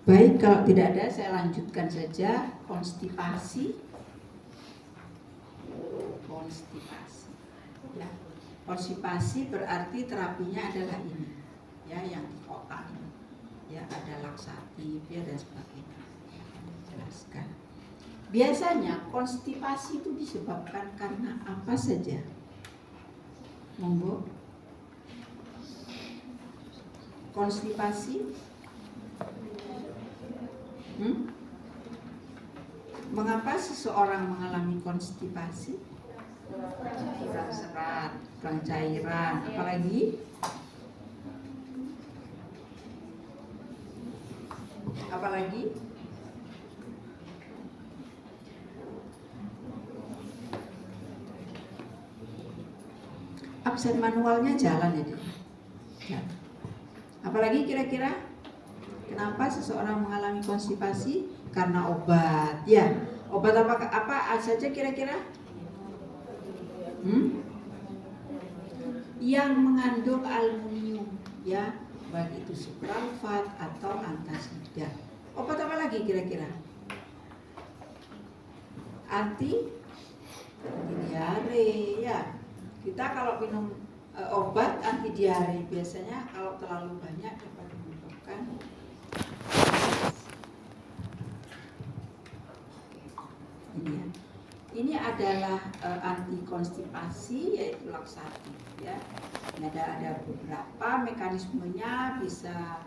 [SPEAKER 1] Baik, kalau tidak ada saya lanjutkan saja. Konstipasi ya. Konstipasi berarti terapinya adalah ini ya, yang di kotak ini ya, ada laksatif ya dan sebagainya. Jelaskan. Biasanya konstipasi itu disebabkan karena apa saja? Monggo. Konstipasi mengapa seseorang mengalami konstipasi? Kurang serat, kurang cairan, apalagi Apalagi? Absen manualnya jalan ya, jalan. Apalagi kira-kira kenapa seseorang mengalami konstipasi? Karena obat, ya. Obat apa saja kira-kira? Yang mengandung aluminium, ya, baik itu supralfat atau antasida. Obat apa lagi kira-kira? Anti diare, ya. Kita kalau minum obat anti diare biasanya kalau terlalu banyak dapat menyebabkan ini ya. Ini adalah anti konstipasi yaitu laksatif ya. Ini ada beberapa mekanismenya, bisa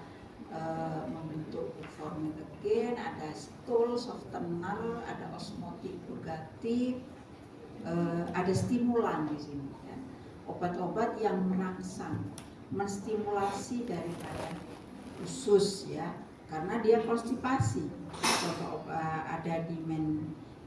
[SPEAKER 1] membentuk formulagen, ada stool softener, ada osmotik purgatif, ada stimulan di sini ya. Obat-obat yang merangsang, menstimulasi daripada usus ya, karena dia konstipasi. Contoh ada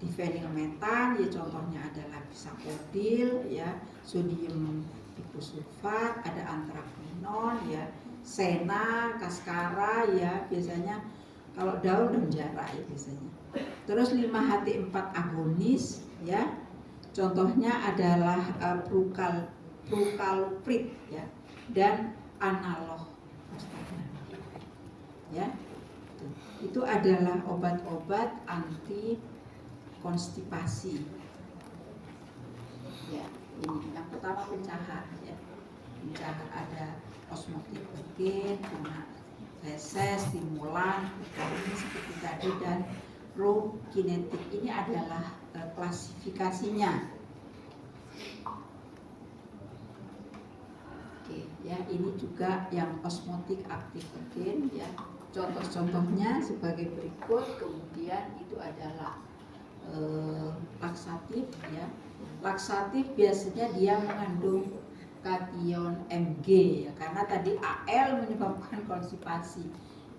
[SPEAKER 1] difenilmetan ya, contohnya adalah bisakodil ya, sodium picosulfat, ada antraquinon ya, sena, kaskara ya, biasanya kalau daun renjara ya biasanya. Terus 5-HT4 agonis ya, contohnya adalah prukaloprid ya, dan analog ya. Itu adalah obat-obat anti konstipasi ya. Ini yang pertama pencahar ya, pencahar ada osmotik-gen, feses, stimulan, vitamin seperti tadi, dan prokinetik. Ini adalah klasifikasinya. Oke ya, ini juga yang osmotik aktif gen ya. Contoh-contohnya sebagai berikut. Kemudian itu adalah laksatif ya. Laksatif biasanya dia mengandung kation Mg ya, karena tadi Al menyebabkan konstipasi.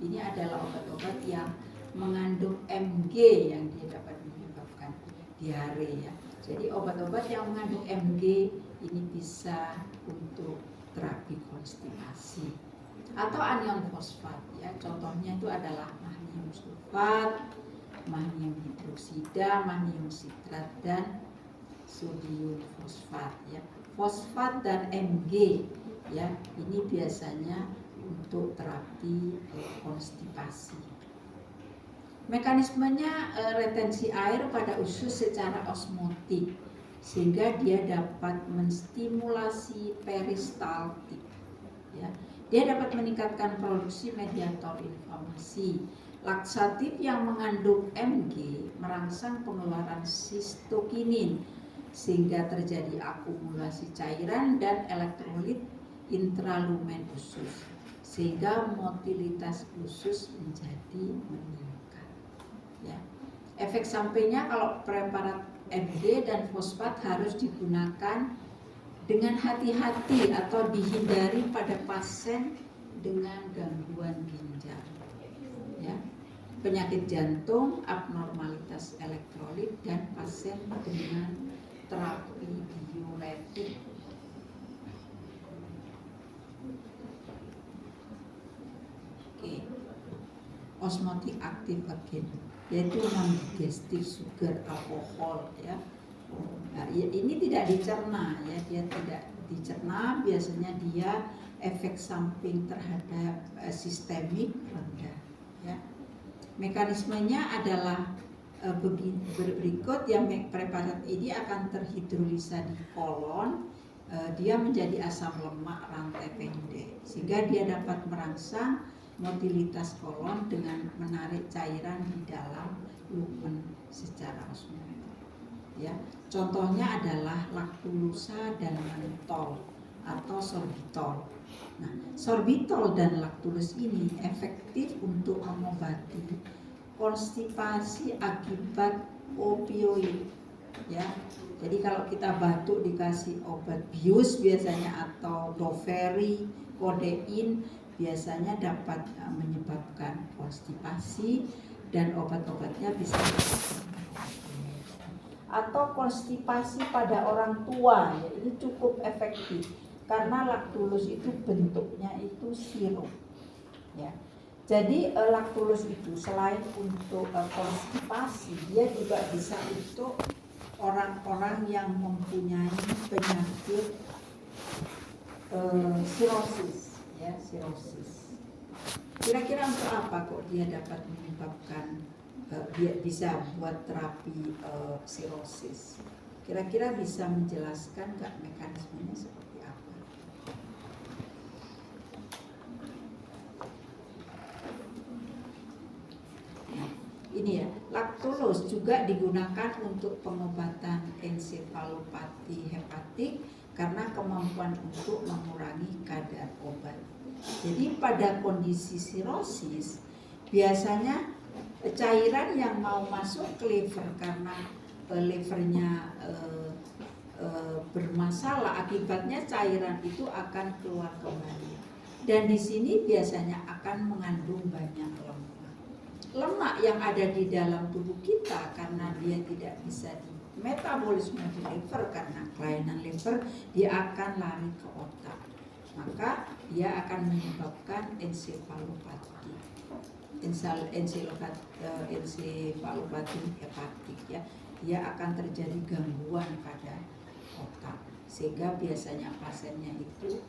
[SPEAKER 1] Ini adalah obat-obat yang mengandung Mg yang dia dapat menyebabkan diare ya. Jadi obat-obat yang mengandung Mg ini bisa untuk terapi konstipasi. Atau anion fosfat ya, contohnya itu adalah magnesium sulfat, magnesium hidroksida, magnesium sitrat, dan sodium fosfat ya. Fosfat dan Mg ya, ini biasanya untuk terapi konstipasi. Mekanismenya retensi air pada usus secara osmotik, sehingga dia dapat menstimulasi peristaltik ya. Dia dapat meningkatkan produksi mediator inflamasi. Laksatif yang mengandung Mg merangsang pengeluaran sitokinin, sehingga terjadi akumulasi cairan dan elektrolit intralumen usus, sehingga motilitas usus menjadi meningkat ya. Efek sampingnya kalau preparat Mg dan fosfat harus digunakan dengan hati-hati atau dihindari pada pasien dengan gangguan ginjal ya, penyakit jantung, abnormalitas elektrolit, dan pasien dengan terapi diuretik. Oke. Osmotik aktif agen yaitu non-digestive sugar, alkohol ya. Nah, ini tidak dicerna ya, dia tidak dicerna, biasanya dia efek samping terhadap sistemik rendah ya. Mekanismenya adalah berikut yang preparat ini akan terhidrolisa di kolon, dia menjadi asam lemak rantai pendek, sehingga dia dapat merangsang motilitas kolon dengan menarik cairan di dalam lumen secara osmotik ya. Contohnya adalah laktulusa dan mannitol atau sorbitol. Nah, sorbitol dan laktulus ini efektif untuk mengobati konstipasi akibat opioid ya. Jadi kalau kita batuk dikasih obat bius biasanya atau doferi, kodein, biasanya dapat menyebabkan konstipasi dan obat-obatnya bisa atau konstipasi pada orang tua ya, ini cukup efektif karena Lactulus itu bentuknya itu sirup ya. Jadi Lactulus itu selain untuk konstipasi, dia juga bisa untuk orang-orang yang mempunyai penyakit sirosis ya, sirosis. Kira-kira untuk apa kok dia dapat menyebabkan dia bisa buat terapi sirosis? Kira-kira bisa menjelaskan nggak mekanismenya seperti apa? Nah, ini ya, Lactulus juga digunakan untuk pengobatan ensefalopati hepatik karena kemampuan untuk mengurangi kadar obat. Jadi pada kondisi sirosis biasanya cairan yang mau masuk ke liver karena livernya bermasalah, akibatnya cairan itu akan keluar kembali. Dan di sini biasanya akan mengandung banyak lemak. Lemak yang ada di dalam tubuh kita karena dia tidak bisa metabolisme di liver karena kelainan liver, dia akan lari ke otak. Maka dia akan menyebabkan ensefalopati. Ensefalopati hepatik ya. Dia akan terjadi gangguan pada otak sehingga biasanya pasiennya itu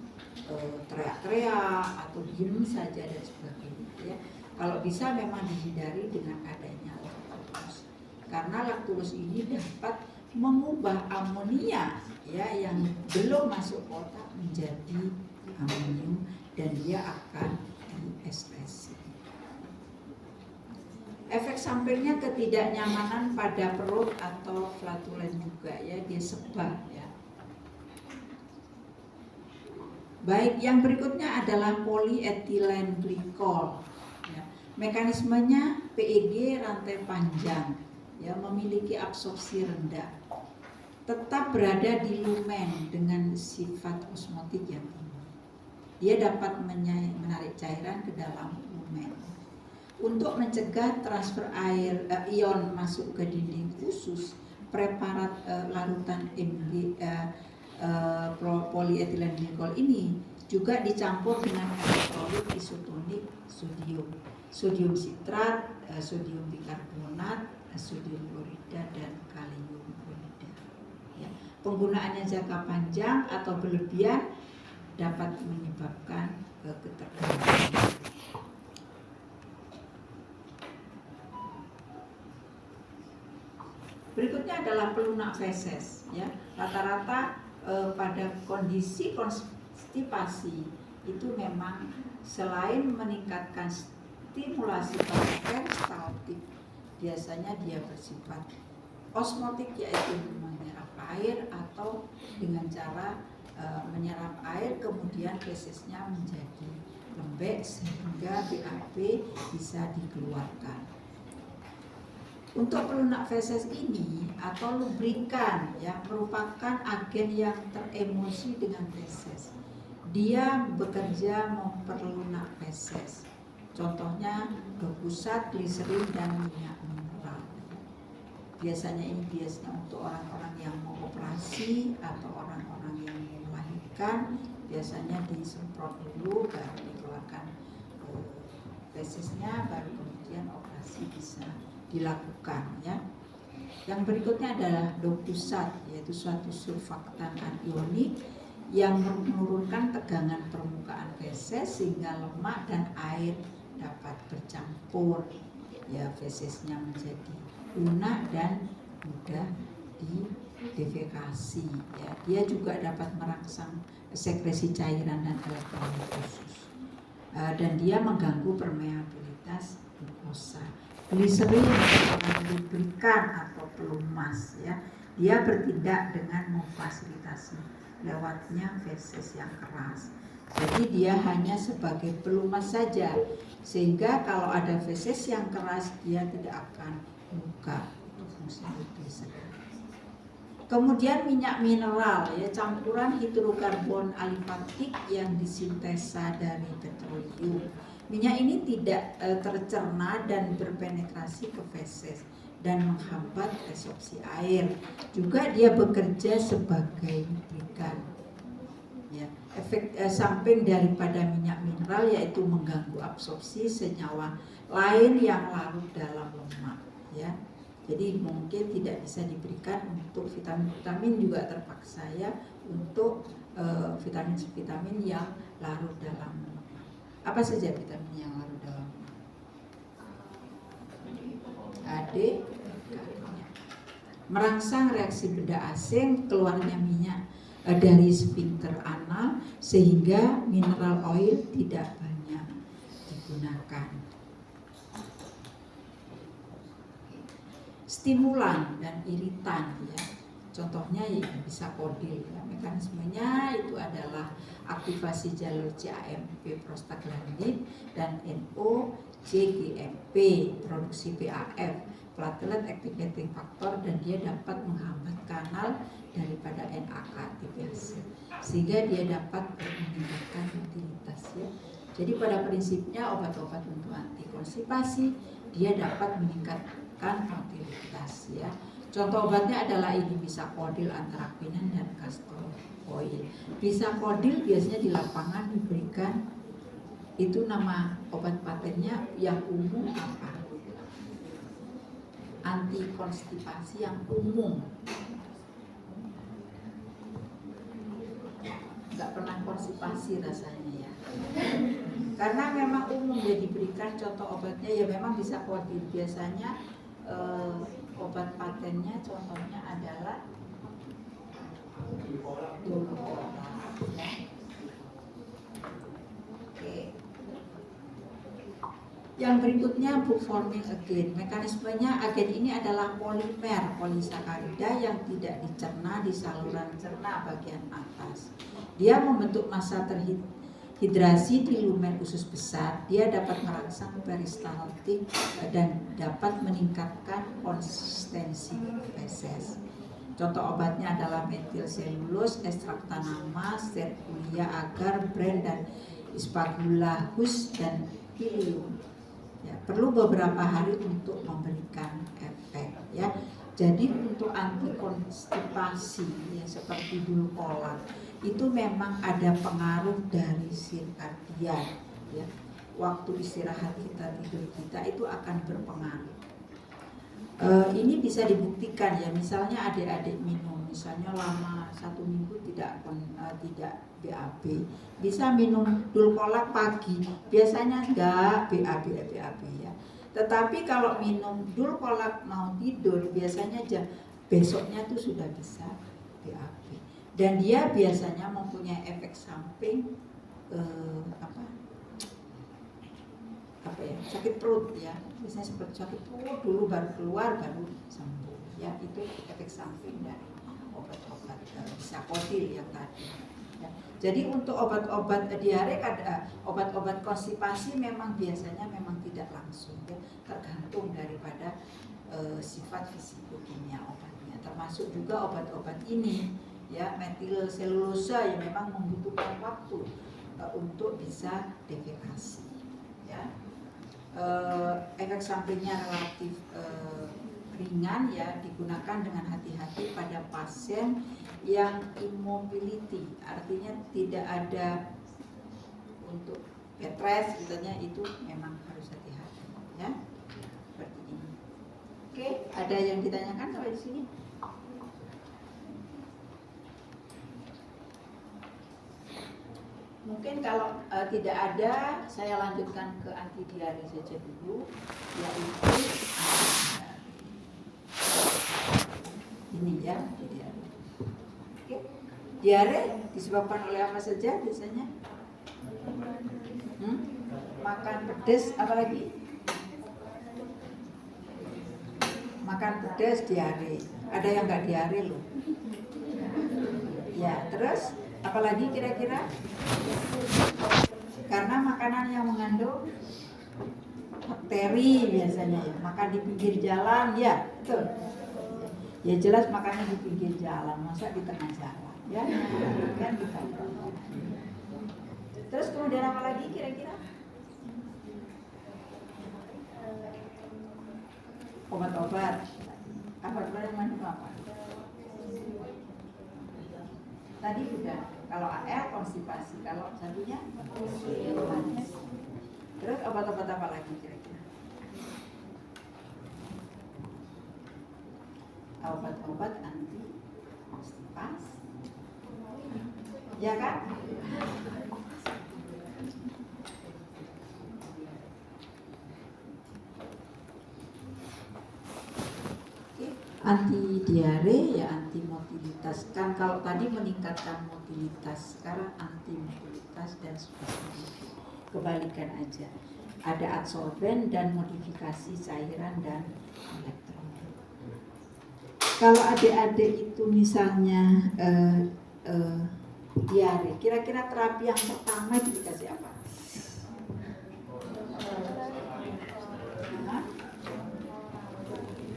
[SPEAKER 1] teriak-teriak atau diem saja dan sebagainya ya. Kalau bisa memang dihindari dengan adanya Lactulus karena Lactulus ini dapat mengubah amonia ya yang belum masuk otak menjadi amonium dan dia akan dieskresi. Efek sampingnya ketidaknyamanan pada perut atau flatulen juga ya, dia sebab ya. Baik, yang berikutnya adalah polyethylene glycol. Ya. Mekanismenya PEG rantai panjang, ya, memiliki absorpsi rendah, tetap berada di lumen dengan sifat osmotik yang tinggi. Dia dapat menarik cairan ke dalam lumen. Untuk mencegah transfer air ion masuk ke dinding usus, preparat larutan polyethylene glycol ini juga dicampur dengan elektrolit isotonik sodium sitrat, sodium bikarbonat, sodium klorida dan kalium klorida. Ya. Penggunaannya jangka panjang atau berlebihan dapat menyebabkan ketergantungan. Berikutnya adalah pelunak feses. Ya, rata-rata pada kondisi konstipasi itu memang selain meningkatkan stimulasi peristaltik, biasanya dia bersifat osmotik, yaitu menyerap air atau dengan cara menyerap air kemudian fesesnya menjadi lembek sehingga BAB bisa dikeluarkan. Untuk pelunak feses ini atau lubrikan yang merupakan agen yang teremosi dengan feses, dia bekerja memperlunak feses. Contohnya glukosa, gliserin dan minyak mineral. Biasanya untuk orang-orang yang mau operasi atau orang-orang yang mau melahirkan, biasanya disemprot dulu baru dikeluarkan fesesnya, baru kemudian operasi bisa dilakukan ya. Yang berikutnya adalah dokusat, yaitu suatu surfaktan anionik yang menurunkan tegangan permukaan feses sehingga lemak dan air dapat bercampur ya, fesesnya menjadi lunak dan mudah didefekasi ya. Dia juga dapat merangsang sekresi cairan dan elektrolit usus dan dia mengganggu permeabilitas glukosa. Gliserin merupakan lubrikan atau pelumas ya. Dia bertindak dengan memfasilitasi lewatnya feses yang keras. Jadi dia hanya sebagai pelumas saja, sehingga kalau ada feses yang keras dia tidak akan buka. Itu fungsi gliserin. Kemudian minyak mineral ya, campuran hidrokarbon alifatik yang disintesa dari petroleum. Minyak ini tidak tercerna dan berpenetrasi ke feses dan menghambat resorpsi air. Juga dia bekerja sebagai lubrikan. Ya, efek samping daripada minyak mineral yaitu mengganggu absorpsi senyawa lain yang larut dalam lemak. Ya. Jadi mungkin tidak bisa diberikan untuk vitamin-vitamin juga terpaksa ya untuk vitamin-vitamin yang larut dalam lemak. Apa saja vitamin yang larut dalam lemak? A, D, K. Merangsang reaksi benda asing, keluarnya minyak dari sphincter anal sehingga mineral oil tidak banyak digunakan. Stimulan dan iritan ya, contohnya ya bisa kodil ya. Mekanismenya itu adalah aktivasi jalur CAMP prostaglandin dan NO-CGMP produksi PAF platelet activating factor, dan dia dapat menghambat kanal daripada NAK-TPase sehingga dia dapat meningkatkan utilitas ya. Jadi pada prinsipnya obat-obat untuk anti konstipasi dia dapat meningkatkan utilitas ya. Contoh obatnya adalah ini bisakodil, antraquinan, dan castor oil. Bisakodil biasanya di lapangan diberikan, itu nama obat patennya yang umum apa? Anti konstipasi yang umum. Nggak pernah konstipasi rasanya ya. Karena memang umum ya diberikan. Contoh obatnya ya memang bisa kodil. Biasanya obat patennya contohnya adalah dulcola ya. Oke. Yang berikutnya buforming agen. Mekanismenya agen ini adalah polimer polisakarida yang tidak dicerna di saluran cerna bagian atas. Dia membentuk massa terhidrasi di lumen usus besar. Dia dapat merangsang peristaltik dan dapat meningkatkan konsistensi feses. Contoh obatnya adalah metilselulose, ekstrak tanaman, sterculia agar, bran, dan asparagus dan psyllium. Ya, perlu beberapa hari untuk memberikan efek ya. Jadi untuk anti konstipasi ya, seperti dulcola itu memang ada pengaruh dari sirkadian ya. Waktu istirahat kita, tidur kita itu akan berpengaruh. Ini bisa dibuktikan ya, misalnya adik-adik minum misalnya lama 1 minggu tidak BAB, bisa minum dulcola pagi, biasanya enggak BAB ya. Tetapi kalau minum dulcola mau tidur biasanya besoknya tuh sudah bisa BAB, dan dia biasanya mempunyai efek samping sakit perut ya, biasanya seperti sakit perut dulu baru keluar baru sembuh ya. Itu efek samping dari obat-obat bisakodil yang tadi ya. Jadi untuk obat-obat diare ada obat-obat konstipasi memang biasanya memang tidak langsung ya, tergantung daripada sifat fisikokimia obatnya, termasuk juga obat-obat ini ya, metilselulosa yang memang membutuhkan waktu untuk bisa defekasi ya. Efek sampingnya relatif ringan ya, digunakan dengan hati-hati pada pasien yang immobility, artinya tidak ada untuk bed rest misalnya, itu memang harus hati-hati ya, seperti ini. Oke, ada yang ditanyakan sampai di sini? Mungkin kalau tidak ada, saya lanjutkan ke anti diare saja dulu, yaitu ini ya, diare. Oke. Diare disebabkan oleh apa saja biasanya? Makan pedas, apalagi? Makan pedas diare. Ada yang nggak diare loh. Ya, terus apalagi kira-kira? Karena makanan yang mengandung bakteri biasanya ya, makan di pinggir jalan ya, betul. Ya jelas makannya di pinggir jalan, masa di tengah jalan, ya kan kita. Terus kemudian apa lagi kira-kira? Obat-obat. Obat-obat yang mengandung apa? Tadi udah. Kalau AL konstipasi, kalau satunya terus obat-obat apa lagi kira-kira? Obat-obat anti konstipasi, ya kan? Anti diare ya anti motilitas. Kan kalau tadi meningkatkan motilitas, sekarang anti motilitas dan sebagainya. Kebalikan aja. Ada adsorben dan modifikasi cairan dan elektron. Kalau adik-adik itu misalnya diare, kira-kira terapi yang pertama itu dikasih apa?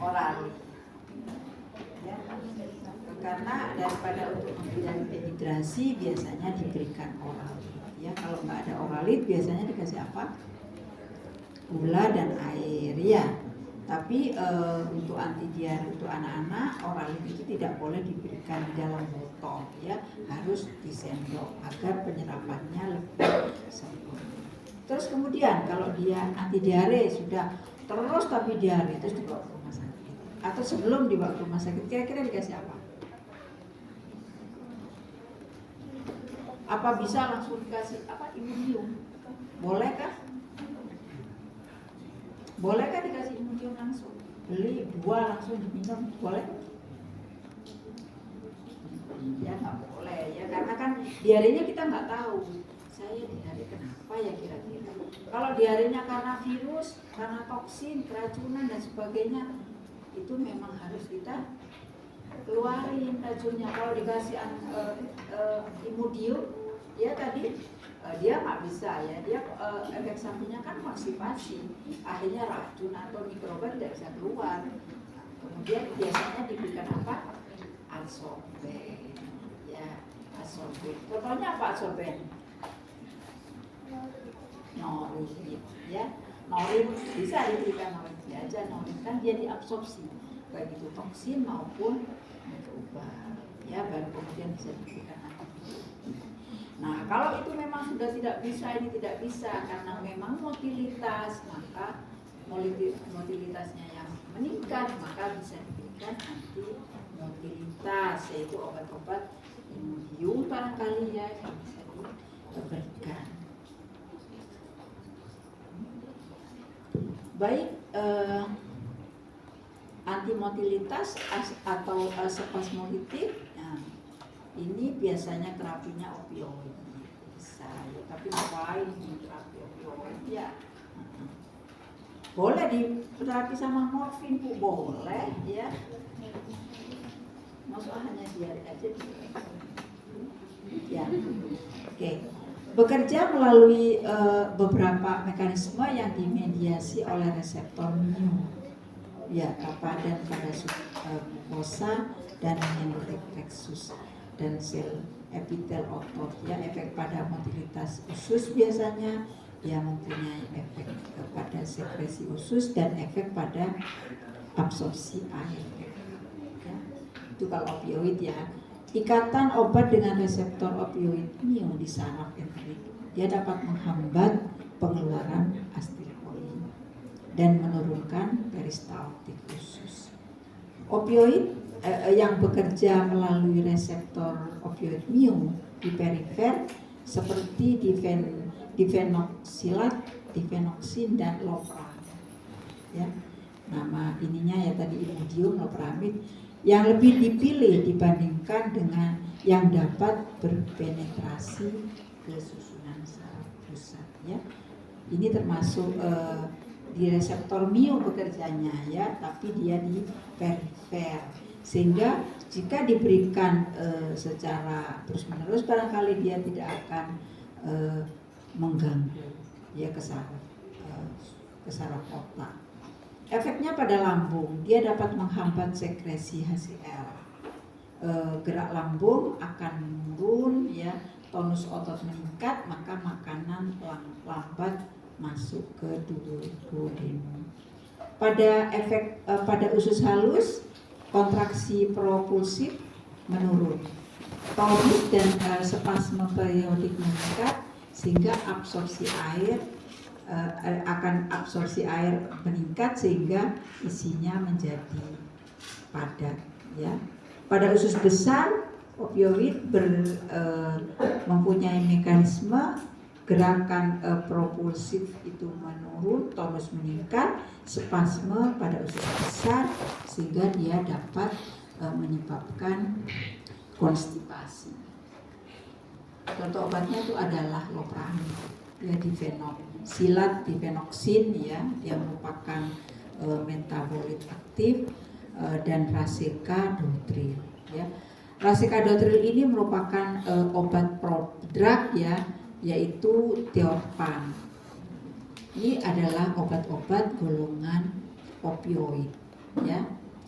[SPEAKER 1] Oral. Ya. Karena daripada untuk menghindari dehidrasi biasanya diberikan oral. Ya, kalau nggak ada oralit biasanya dikasih apa? Gula dan air, ya. Tapi untuk anti diare untuk anak-anak oralit itu tidak boleh diberikan di dalam botol, ya, harus disendok agar penyerapannya lebih sempurna. Terus kemudian kalau dia anti diare sudah terus tapi diare terus dibawa ke rumah sakit atau sebelum dibawa ke rumah sakit kira-kira dikasih apa? Apa bisa langsung dikasih apa imunium? Bolehkah? Bolehkah dikasih imunium langsung? Beli 2 langsung diminum, boleh? Ya nggak boleh ya, karena kan diarenya kita nggak tahu. Saya diare kenapa ya kira-kira? Kalau diarenya karena virus, karena toksin, keracunan dan sebagainya, itu memang harus kita keluarin racunnya. Kalau dikasih imunium, ya tadi dia nggak bisa ya, dia efek sampingnya kan konstipasi, akhirnya racun atau mikroba tidak bisa keluar. Kemudian biasanya diberikan apa? Adsorben, ya adsorben. Contohnya apa adsorben? Norin, ya norin bisa diberikan norin aja, norin kan dia diabsorpsi baik itu toksin maupun mikroba, ya baru kemudian bisa diberikan. Nah, kalau itu memang sudah tidak bisa, ini tidak bisa karena memang motilitas, maka motilitasnya yang meningkat, maka bisa diberikan anti motilitas, yaitu obat-obat imunium barangkali ya yang bisa diberikan. Baik, anti motilitas atau spasmoditik. Ini biasanya terapinya opioid, bisa ya. Tapi ngapain terapi opioid ya? Boleh diterapi sama morfin, Bu, boleh ya. Maksudnya hanya diare aja ya. Oke. Bekerja melalui beberapa mekanisme yang dimediasi oleh reseptor mu, ya, dan pada mukosa dan refleksus dan sel epitel otot, ya, efek pada motilitas usus biasanya ya mempunyai efek pada sekresi usus dan efek pada absorpsi air, ya. Itu kalau opioid ya. Ikatan obat dengan reseptor opioid mu di saraf enterik, dia dapat menghambat pengeluaran asetilkolin dan menurunkan peristaltik usus. Opioid yang bekerja melalui reseptor opioid mu di perifer seperti difenoksilat, difenoksin dan loperamid. Ya, nama ininya ya tadi Imodium, loperamid, yang lebih dipilih dibandingkan dengan yang dapat berpenetrasi ke susunan saraf pusat. Ya, ini termasuk di reseptor mu bekerjanya ya, tapi dia di perifer. Sehingga jika diberikan secara terus-menerus barangkali dia tidak akan mengganggu ya ke saraf otak. Efeknya pada lambung, dia dapat menghambat sekresi HCl. Gerak lambung akan menurun, ya, tonus otot meningkat, maka makanan lambat masuk ke duodenum. Pada usus halus, kontraksi propulsif menurun, tonus dan spasme periodik meningkat, sehingga absorpsi air meningkat sehingga isinya menjadi padat, ya. Pada usus besar, opioid mempunyai mekanisme gerakan propulsif itu menurun, tonus meningkat, spasme pada usus besar, sehingga dia dapat menyebabkan konstipasi. Contoh obatnya itu adalah Loperamid, ya, silat difenoksin, ya, yang merupakan metabolit aktif, dan rasecadotril, ya. Rasecadotril ini merupakan obat prodrug, ya, yaitu Theorpan. Ini adalah obat-obat golongan opioid, ya,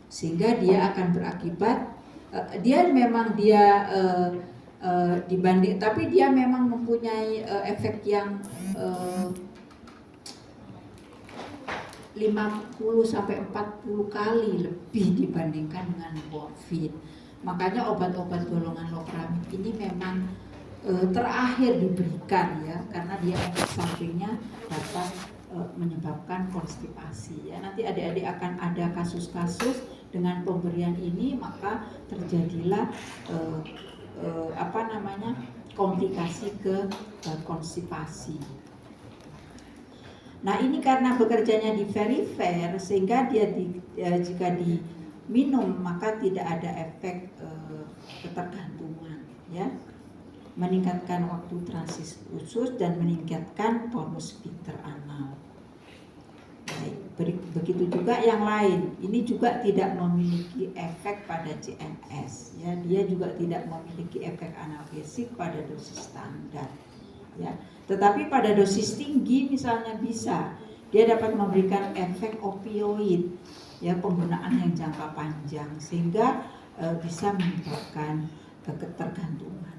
[SPEAKER 1] sehingga dia akan berakibat dibanding, tapi dia memang mempunyai efek yang 50-40 kali lebih dibandingkan dengan morfin. Makanya obat-obat golongan Loperamid ini memang terakhir diberikan, ya, karena dia efek sampingnya dapat menyebabkan konstipasi, ya. Nanti adik-adik akan ada kasus-kasus dengan pemberian ini, maka terjadilah komplikasi ke konstipasi. Nah, ini karena bekerjanya di perifer, sehingga dia jika diminum maka tidak ada efek ketergantungan, ya, meningkatkan waktu transit usus dan meningkatkan tonus pinter anal. Baik, begitu juga yang lain. Ini juga tidak memiliki efek pada CNS, ya. Dia juga tidak memiliki efek analgesik pada dosis standar, ya. Tetapi pada dosis tinggi misalnya bisa, dia dapat memberikan efek opioid, ya, penggunaan yang jangka panjang, sehingga bisa menyebabkan ketergantungan.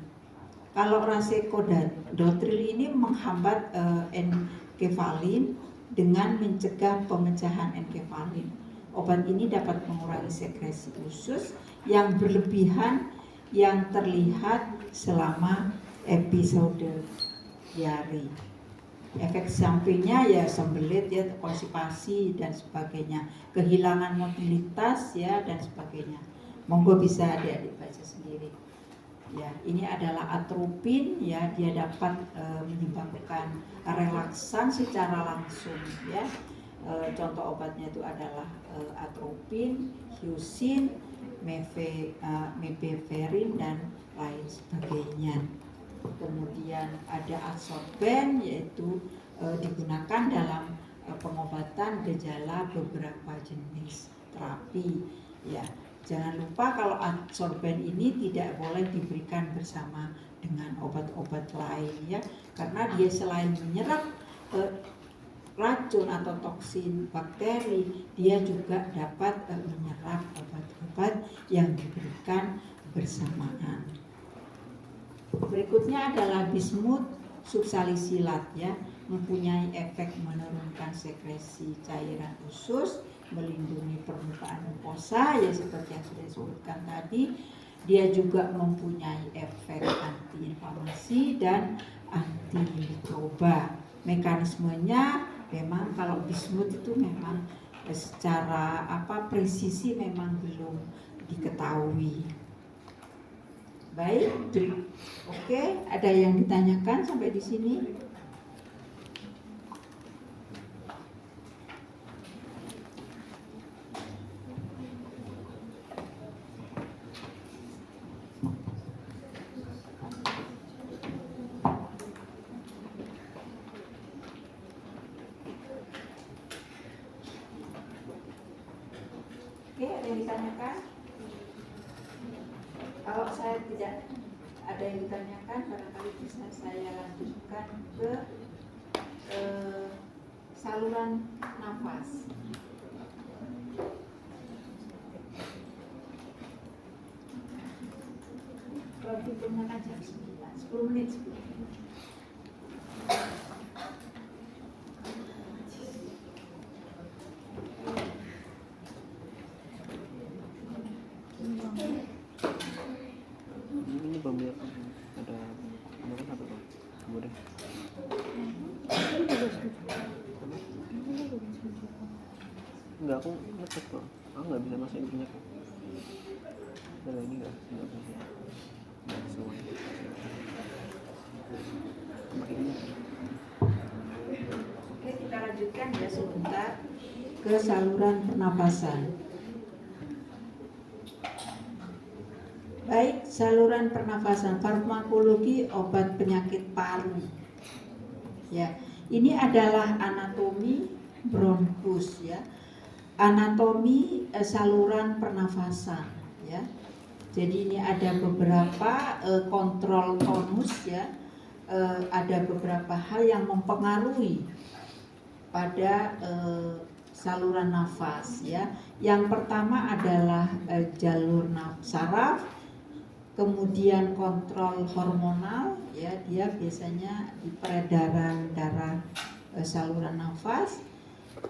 [SPEAKER 1] Kalau rasecadotril ini menghambat enkefalin dengan mencegah pemecahan enkefalin. Obat ini dapat mengurangi sekresi usus yang berlebihan yang terlihat selama episode diare. Efek sampingnya, ya, sembelit, ya, konstipasi dan sebagainya, kehilangan mobilitas, ya, dan sebagainya. Monggo bisa adik-adik baca sendiri. Ya, ini adalah atropin, ya, dia dapat menyebabkan relaksan secara langsung, ya. Contoh obatnya itu adalah atropin, hyusin, mepeverin dan lain sebagainya. Kemudian ada adsorben, yaitu digunakan dalam pengobatan gejala beberapa jenis terapi, ya. Jangan lupa kalau adsorben ini tidak boleh diberikan bersama dengan obat-obat lain, ya, karena dia selain menyerap racun atau toksin bakteri, dia juga dapat menyerap obat-obat yang diberikan bersamaan. Berikutnya adalah bismut subsalisilat, ya, mempunyai efek menurunkan sekresi cairan usus, melindungi permukaan mukosa, ya, seperti yang sudah disebutkan tadi. Dia juga mempunyai efek antiinflamasi dan antimikroba. Mekanismenya memang kalau bismut itu memang secara presisi memang belum diketahui. Baik, oke, ada yang ditanyakan sampai di sini? Oke, ada yang ditanyakan? Kalau saya tidak ada yang ditanyakan, barangkali bisa saya lanjutkan ke saluran nafas. Perhitungan aja 10 menit.
[SPEAKER 2] Ini bambu ada kemarin apa bang? Kemudian enggak, aku ngecek kok. Aku nggak bisa masuk ini punya aku. Kalau ini nggak bisa. Nggak sesuai. Pakai ini.
[SPEAKER 1] Oke, kita lanjutkan ya sebentar ke saluran pernapasan. Baik, saluran pernafasan, farmakologi obat penyakit paru. Ya, ini adalah anatomi bronkus ya. Anatomi saluran pernafasan ya. Jadi ini ada beberapa kontrol tonus ya. Ada beberapa hal yang mempengaruhi pada saluran nafas ya. Yang pertama adalah jalur saraf. Kemudian kontrol hormonal ya, dia biasanya di peredaran darah saluran nafas.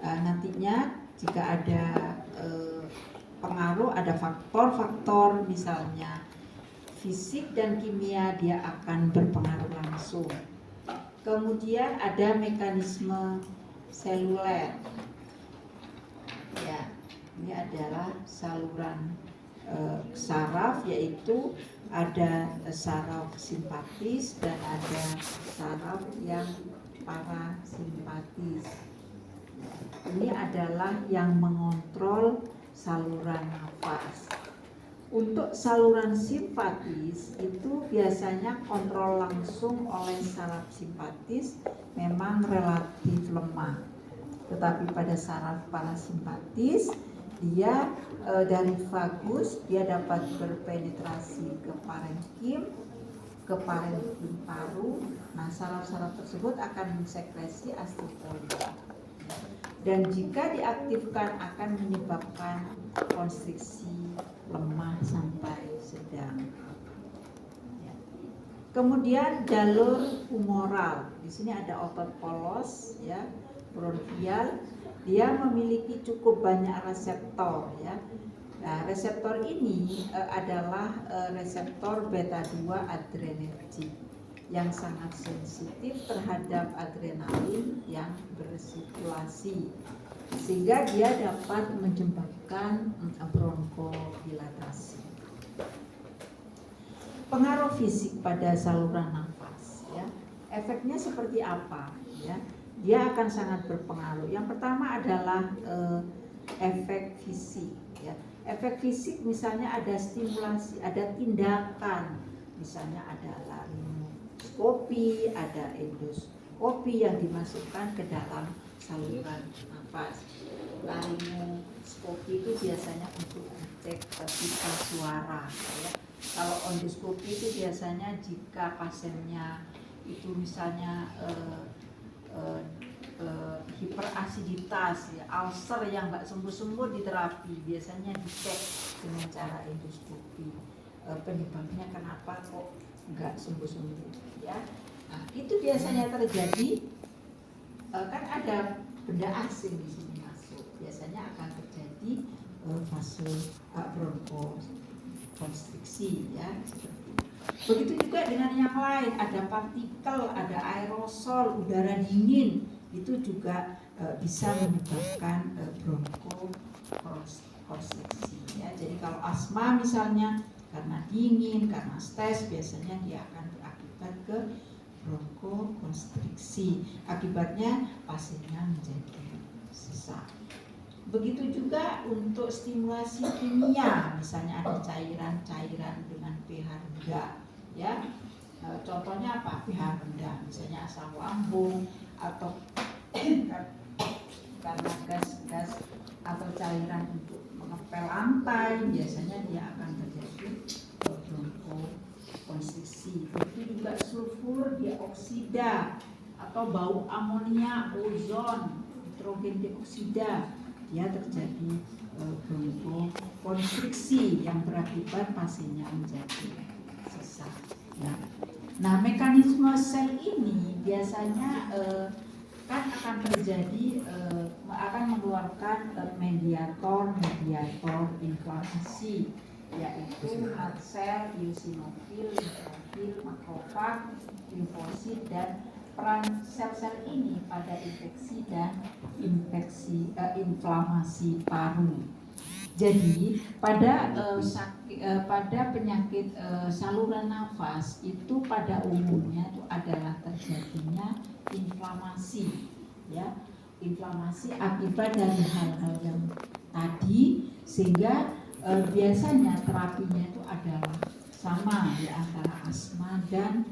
[SPEAKER 1] Nantinya jika ada pengaruh, ada faktor-faktor misalnya fisik dan kimia, dia akan berpengaruh langsung. Kemudian ada mekanisme seluler ya, ini adalah saluran saraf, yaitu ada saraf simpatis dan ada saraf yang parasimpatis. Ini adalah yang mengontrol saluran nafas. Untuk saluran simpatis itu biasanya kontrol langsung oleh saraf simpatis memang relatif lemah. Tetapi pada saraf parasimpatis dia dari vagus dia dapat berpenetrasi ke parenkim paru. Nah, saraf-saraf tersebut akan mensekresi asetilkolin. Dan jika diaktifkan akan menyebabkan konstriksi lemah sampai sedang. Ya. Kemudian jalur humoral. Di sini ada otot polos ya, bronkial. Dia memiliki cukup banyak reseptor ya. Nah, reseptor ini adalah reseptor beta 2 adrenergic yang sangat sensitif terhadap adrenalin yang bersirkulasi, sehingga dia dapat menyebabkan bronkodilatasi. Pengaruh fisik pada saluran nafas ya. Efeknya seperti apa ya? Dia akan sangat berpengaruh. Yang pertama adalah efek fisik ya. Efek fisik misalnya ada stimulasi, ada tindakan, misalnya ada laringoskopi, ada endoskopi yang dimasukkan ke dalam saluran nafas. Laringoskopi itu biasanya untuk cek pita suara ya. Kalau endoskopi itu biasanya jika pasiennya itu misalnya hiperasiditas ya, ulcer yang nggak sembuh-sembuh di terapi, biasanya dicek dengan cara endoskopi penyebabnya kenapa kok nggak sembuh-sembuh ya. Nah, itu biasanya terjadi kan ada benda asing di sini masuk, biasanya akan terjadi fase bronkokonstriksi ya, seperti itu. Begitu juga dengan yang lain, ada partikel, ada aerosol, udara dingin, itu juga bisa menyebabkan bronkokonstriksi ya. Jadi kalau asma misalnya karena dingin, karena stres, biasanya dia akan berakibat ke bronkokonstriksi. Akibatnya pasiennya menjadi sesak. Begitu juga untuk stimulasi kimia, misalnya ada cairan-cairan dengan pH rendah ya. Contohnya apa? pH rendah, misalnya asam lambung atau karena gas-gas atau cairan untuk mengepel lantai, biasanya dia akan terjadi bronkokonstriksi. Begitu juga sulfur dioksida atau bau amonia, ozon, nitrogen dioksida, dia terjadi bronkokonstriksi yang berakibat pasiennya menjadi sesak. bisa. Ya. Nah, mekanisme sel ini biasanya kan akan terjadi akan mengeluarkan mediator inflamasi, yaitu mast cell, eosinofil, neutrofil, makrofag, limfosit, dan peran sel-sel ini pada infeksi dan inflamasi paru. Jadi pada penyakit saluran nafas itu pada umumnya itu adalah terjadinya inflamasi, ya, inflamasi akibat dari hal-hal yang tadi, sehingga biasanya terapinya itu adalah sama ya antara asma dan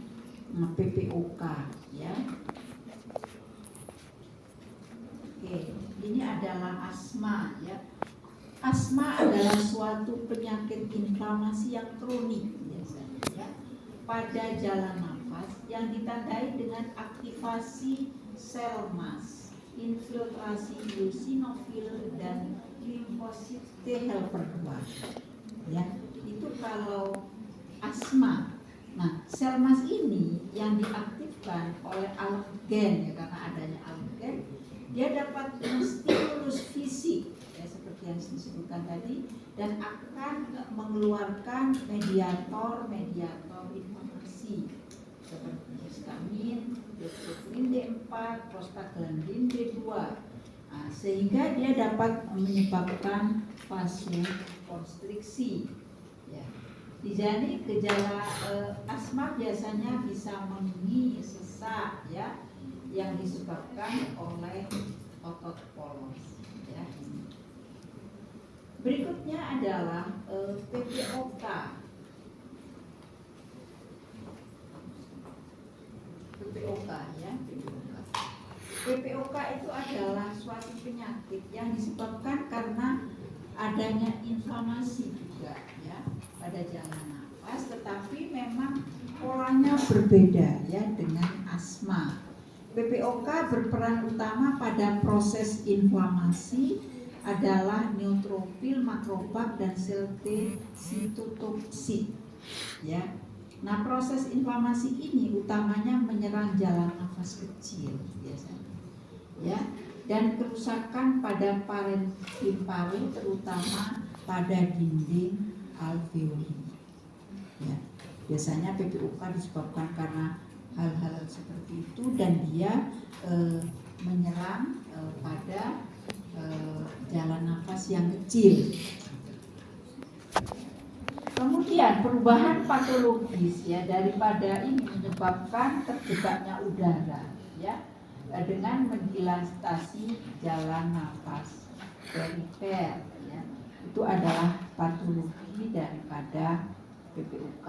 [SPEAKER 1] PPOK, ya. Oke, ini adalah asma, ya. Asma adalah suatu penyakit inflamasi yang kronik biasanya, ya, pada jalan nafas yang ditandai dengan aktivasi sel mast, infiltrasi eosinofil dan limfosit T helper 2. Ya, itu kalau asma. Nah, sel mast ini yang diaktifkan oleh alergen, ya, karena adanya alergen, dia dapat menstimulus fisik, ya, seperti yang disebutkan tadi, dan akan mengeluarkan mediator inflamasi seperti histamin, dextrin D4, prostaglandin D2. Nah, sehingga dia dapat menyebabkan vasokonstriksi. Ya. Jadi gejala asma biasanya bisa mengi, sesak, ya, yang disebabkan oleh otot polos. Ya. Berikutnya adalah PPOK. PPOK, ya, PPOK itu adalah suatu penyakit yang disebabkan karena adanya inflamasi juga, ya, pada jalan nafas, tetapi memang polanya berbeda, ya, dengan asma. PPOK berperan utama pada proses inflamasi adalah neutrofil, makrofag, dan sel T sitotoksik, ya. Nah, proses inflamasi ini utamanya menyerang jalan nafas kecil biasanya, ya, dan kerusakan pada parenkim paru, terutama pada dinding alveoli. Ya, biasanya PPOK disebabkan karena hal-hal seperti itu, dan dia menyerang pada jalan nafas yang kecil. Kemudian perubahan patologis, ya, daripada ini menyebabkan terjebaknya udara, ya, dengan mendilatasi jalan nafas perifer, ya. Itu adalah patologi daripada PPOK.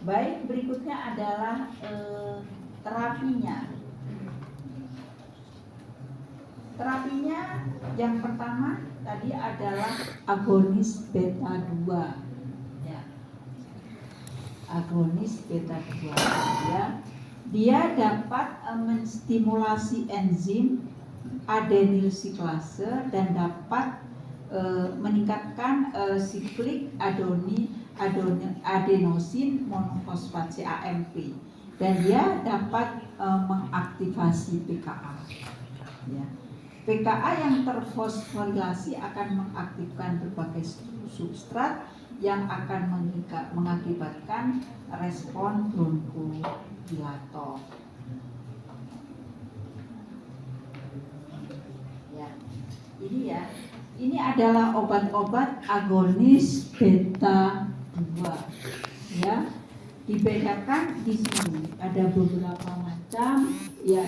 [SPEAKER 1] Baik, berikutnya adalah terapinya. Terapinya yang pertama tadi adalah agonis beta 2, ya. Agonis beta 2, ya. Dia dapat menstimulasi enzim adenyl siklase dan dapat meningkatkan siklik adenosin monofosfat CAMP, dan dia dapat mengaktifasi PKA, ya. PKA yang terfosforilasi akan mengaktifkan berbagai substrat yang akan mengakibatkan respon bronkodilator. Ya, ini, ya, ini adalah obat-obat agonis beta 2, ya. Dibedakan di sini ada beberapa macam, ya,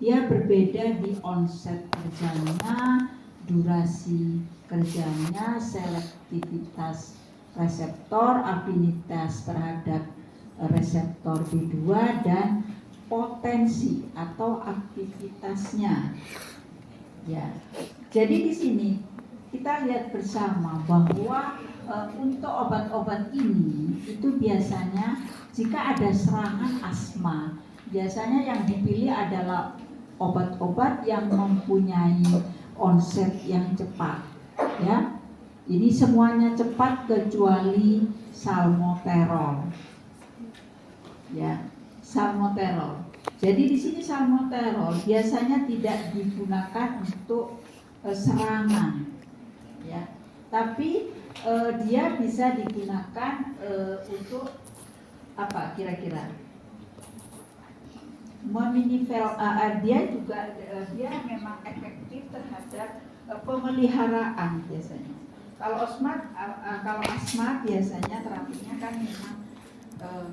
[SPEAKER 1] dia berbeda di onset kerjanya, durasi kerjanya, selektivitas reseptor, afinitas terhadap reseptor B2, dan potensi atau aktivitasnya. Ya. Jadi di sini kita lihat bersama bahwa untuk obat-obat ini itu biasanya jika ada serangan asma, biasanya yang dipilih adalah obat-obat yang mempunyai onset yang cepat, ya. Ini semuanya cepat kecuali salmoterol. Ya, salmoterol. Jadi di sini salmoterol biasanya tidak digunakan untuk serangan, ya. Tapi dia bisa digunakan untuk apa kira-kira? Dia juga dia memang efektif terhadap pemeliharaan biasanya. Kalau asma biasanya terapinya kan memang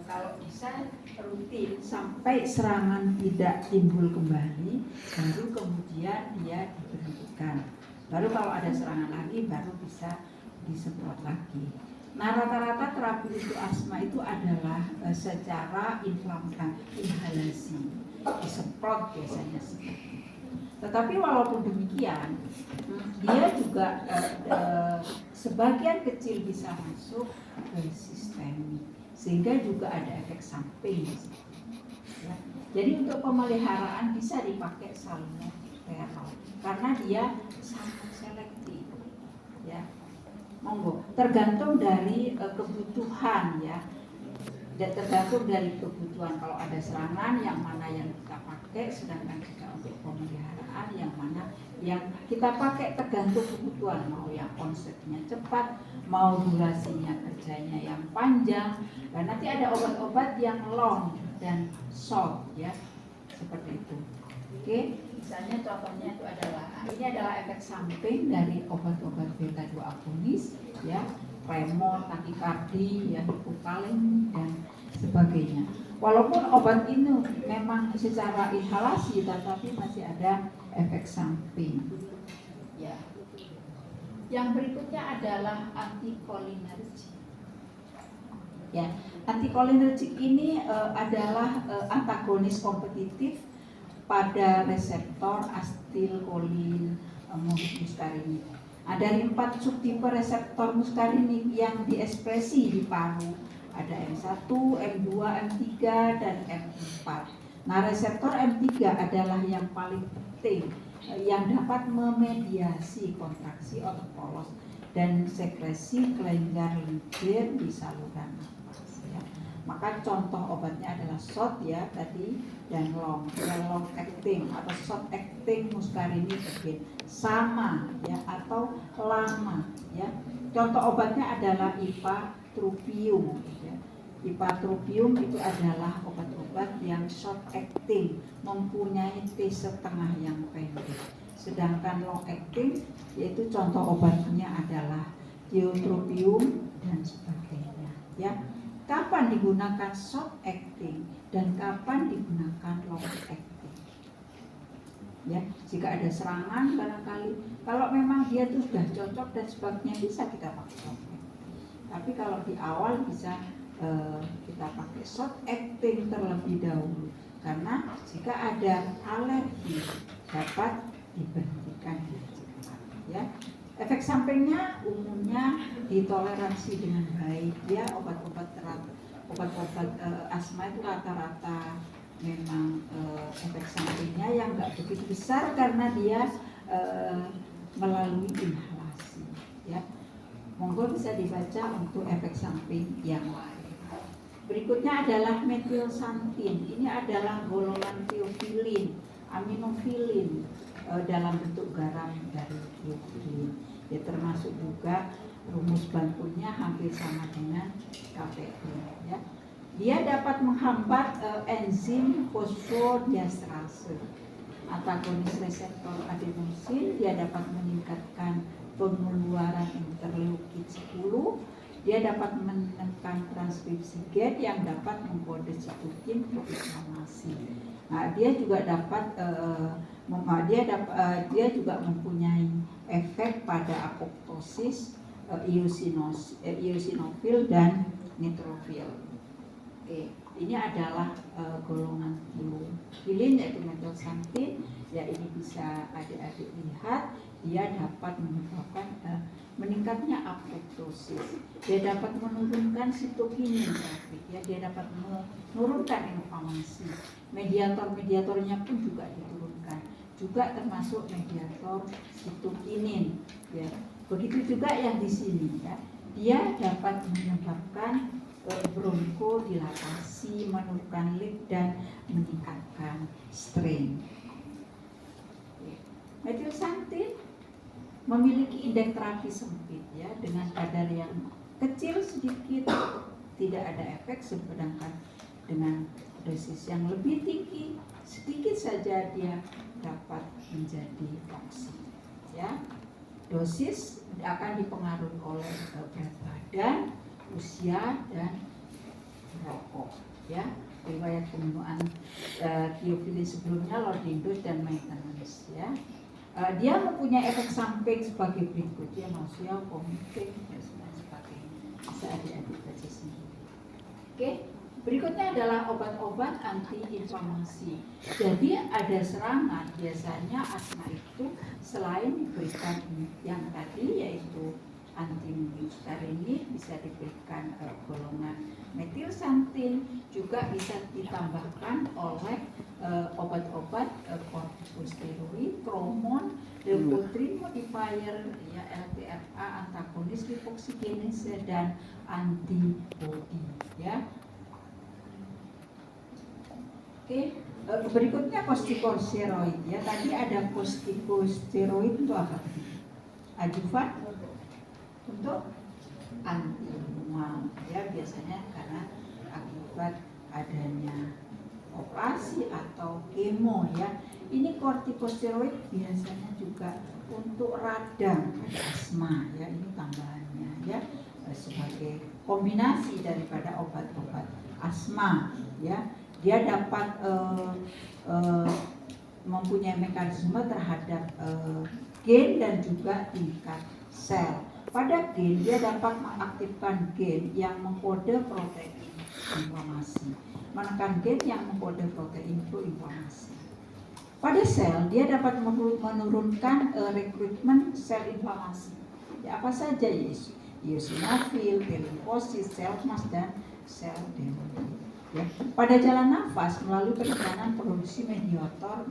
[SPEAKER 1] kalau bisa rutin sampai serangan tidak timbul kembali, baru kemudian dia diberhentikan. Baru kalau ada serangan lagi baru bisa disemprot lagi. Nah, rata-rata terapi untuk asma itu adalah secara inhalasi, disemprot biasanya seperti itu. Tetapi walaupun demikian, dia juga sebagian kecil bisa masuk ke sistemik, sehingga juga ada efek samping. Ya. Jadi untuk pemeliharaan bisa dipakai salmoterol karena dia sangat selektif. Ya. Monggo, tergantung dari kebutuhan ya. Dan tergantung dari kebutuhan. Kalau ada serangan yang mana yang kita pakai, sedangkan jika untuk pemeliharaan yang mana yang kita pakai tergantung kebutuhan. Mau yang konsepnya cepat, mau durasinya kerjanya yang panjang. Dan nanti ada obat-obat yang long dan short ya, seperti itu. Oke, misalnya contohnya itu adalah ini adalah efek samping dari obat-obat beta 2 agonis ya, tremor, takikardi, ya, hipokalemi dan sebagainya. Walaupun obat ini memang secara inhalasi, tetapi masih ada efek samping. Ya. Yang berikutnya adalah antikolinergik. Ya, antikolinergik ini adalah antagonis kompetitif pada reseptor asetilkolin muskarinik. Ada 4 subtipe reseptor muskarinik yang diekspresi di paru. Ada M1, M2, M3, dan M4. Nah, reseptor M3 adalah yang paling penting yang dapat memediasi kontraksi otot polos dan sekresi Klinger-Lindbergh di saluran nafas. Ya. Maka contoh obatnya adalah short ya tadi dan long acting atau short acting muskarinik sama ya atau lama ya. Contoh obatnya adalah ipratropium ya. Ipratropium itu adalah obat-obat yang short acting, mempunyai T setengah yang pendek. Sedangkan long acting yaitu contoh obatnya adalah tiotropium dan sebagainya ya. Kapan digunakan short acting dan kapan digunakan long acting? Ya, jika ada serangan barangkali, kalau memang dia itu sudah cocok dan sebagainya bisa kita pakai short acting. Tapi kalau di awal bisa kita pakai short acting terlebih dahulu, karena jika ada alergi dapat diberhentikan cepat. Ya. Efek sampingnya umumnya ditoleransi dengan baik ya, obat-obat asma itu rata-rata memang efek sampingnya yang nggak begitu besar karena dia melalui inhalasi ya. Monggo bisa dibaca untuk efek samping yang lain. Berikutnya adalah metilsantin. Ini adalah golongan tiofilin, aminofilin dalam bentuk garam dari tiofilin. Ya, termasuk juga rumus bantunya hampir sama dengan kafein ya. Dia dapat menghambat enzim fosfodiesterase, antagonis reseptor adenosin. Dia dapat meningkatkan pengeluaran interleukin 10. Dia dapat menekan transkripsi gen yang dapat mengkode sitokin proinflamasi. Nah, dia juga dapat dia juga mempunyai efek pada apoptosis eosinofil dan neutrofil. Oke, ini adalah golongan tiofilin yaitu metilsantin. Ya, ini bisa adik-adik lihat, dia dapat menyebabkan meningkatnya apoptosis. Dia dapat menurunkan sitokinin trafik, ya, dia dapat menurunkan inflamasi. Mediator-mediatornya pun juga diturunkan, juga termasuk mediator sitokinin. Ya, Begitu juga yang di sini ya, dia dapat menyebabkan bronkodilatasi, menurunkan leak dan meningkatkan strain. Metilsantin memiliki indeks terapi sempit ya, dengan kadar yang kecil sedikit tidak ada efek, sedangkan dengan dosis yang lebih tinggi sedikit saja dia dapat menjadi toksik ya. Dosis akan dipengaruhi oleh berat badan, usia dan rokok ya. Riwayat penggunaan tiofilin sebelumnya, loading dose dan maintenance ya. Dia mempunyai efek samping sebagai berikut ya, nausea, vomiting dan sebagainya. Bisa adik-adik baca sendiri. Oke, berikutnya adalah obat-obat anti-inflamasi. Jadi ada serangan, biasanya asma itu selain diberikan yang tadi yaitu antimuscarinid, bisa diberikan golongan metilsantin, juga bisa ditambahkan oleh obat-obat kortikosteroid, kromon, leukotriene modifier, ya, LTFA, antagonis lipoksigenase dan antibody, ya. Oke, berikutnya kortikosteroid, ya. Tadi ada kortikosteroid itu apa? Adjuvan untuk anti mual, ya, biasanya karena akibat adanya operasi atau kemo ya. Ini kortikosteroid biasanya juga untuk radang asma ya, ini tambahannya ya, sebagai kombinasi daripada obat-obat asma ya. Dia dapat mempunyai mekanisme terhadap gen dan juga tingkat sel. Pada gen dia dapat mengaktifkan gen yang mengkode protein inflamasi, menekan gen yang mengkode protein proinflamasi. Pada sel dia dapat menurunkan rekrutmen sel inflamasi. Ya, apa saja ya? Eosinofil, limfosit, sel emas dan sel dendrit. Ya. Pada jalan nafas melalui penekanan produksi mediator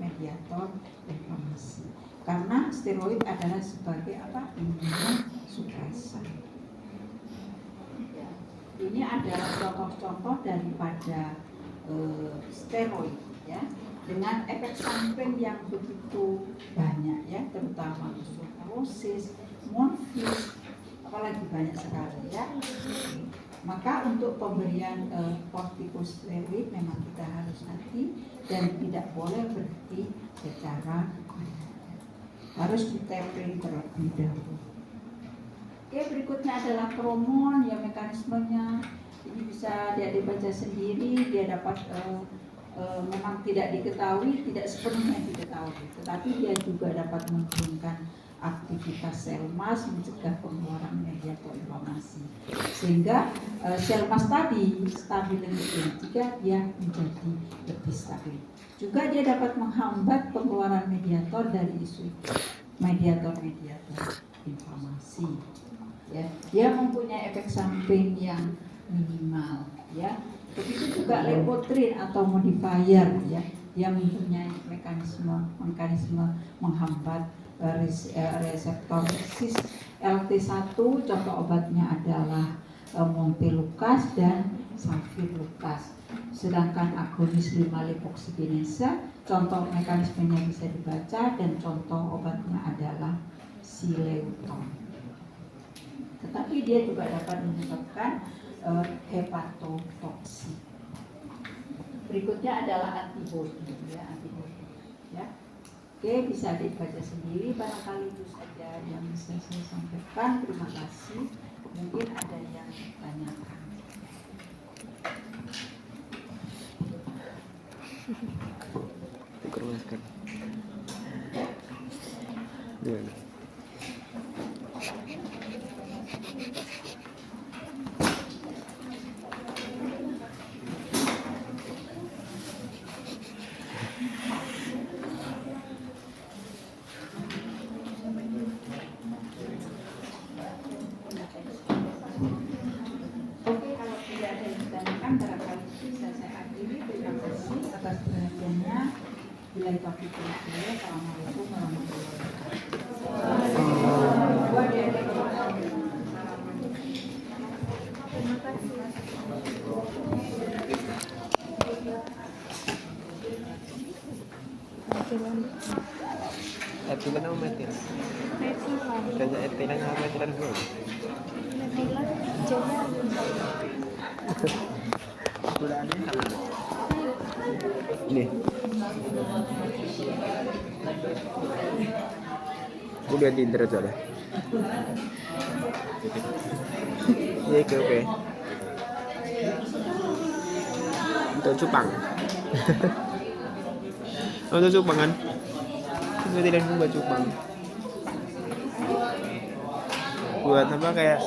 [SPEAKER 1] inflamasi. Karena steroid adalah sebagai apa? Imunosupresan. Ya. Ini adalah contoh-contoh daripada steroid ya, dengan efek samping yang begitu banyak ya, terutama osteoporosis, monfils, apalagi banyak sekali ya. Maka untuk pemberian kortikosteroid memang kita harus hati dan tidak boleh berhenti secara harus ditempel terlebih dahulu. Oke, berikutnya adalah kromon ya, mekanismenya ini bisa dia dibaca sendiri. Dia dapat memang tidak diketahui, tidak sepenuhnya diketahui, tetapi dia juga dapat menurunkan aktivitas sel emas, mencegah pengeluaran mediator inflamasi, sehingga sel emas tadi stabil jika dia menjadi lebih stabil. Juga dia dapat menghambat pengeluaran mediator dari isu mediator inflamasi. Ya, dia mempunyai efek samping yang minimal. Ya, begitu juga leukotriene atau modifier. Ya, dia mempunyai mekanisme menghambat reseptor cis LT1. Contoh obatnya adalah montelukast dan sulfirlukast. Sedangkan agonis 5-lipoksigenase, contoh mekanismenya bisa dibaca dan contoh obatnya adalah sileuton. Tetapi dia juga dapat menyebabkan hepatotoksi. Berikutnya adalah antibodi ya, antibodi ya. Oke, bisa dibaca sendiri, barangkali itu saja yang bisa saya sampaikan. Terima kasih. Mungkin ada yang tanyakan.
[SPEAKER 2] Dikeraskan. Gimana?
[SPEAKER 1] Oke, kalau tidak ada yang ditanyakan, barangkali bisa saya akhiri. Terima kasih atas perhatiannya. Bila taufiq wal hidayah. Assalamualaikum warahmatullahi wabarakatuh.
[SPEAKER 2] Kita dulu. Ini. Aku lihat di internet soalnya. Iya oke. Untuk cupang. Untuk cupang kan? Itu tidak buat cupang. Buat apa kayak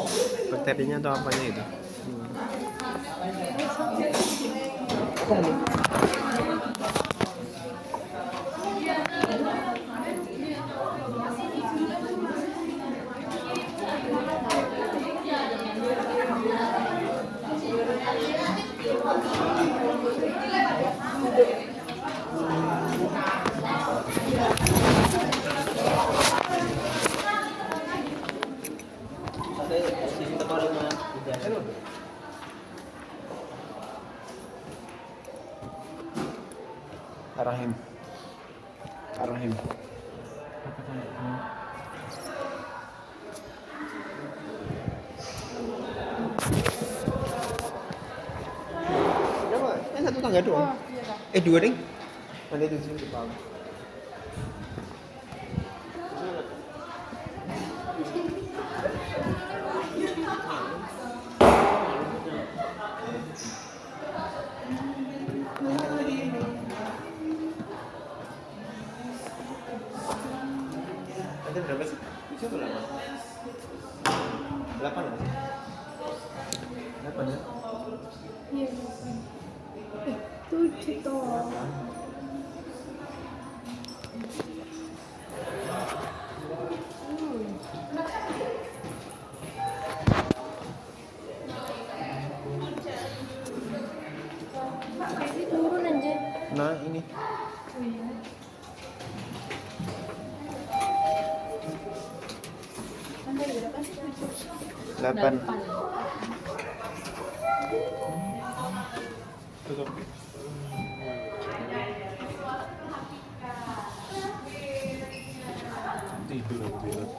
[SPEAKER 2] bakterinya atau apanya itu? Arahim. Berapa? Satu tangga doang. Dua ding. Nanti itu sini depan. Ada berapa sih? Bisa berapa? 8 ya? 8 ya?
[SPEAKER 3] Iya. 7 toh. Ini turun aja.
[SPEAKER 2] Nah ini.
[SPEAKER 3] Oh iya. Anda berapa sih?
[SPEAKER 2] 8. Tutup. Tidur aku bilang.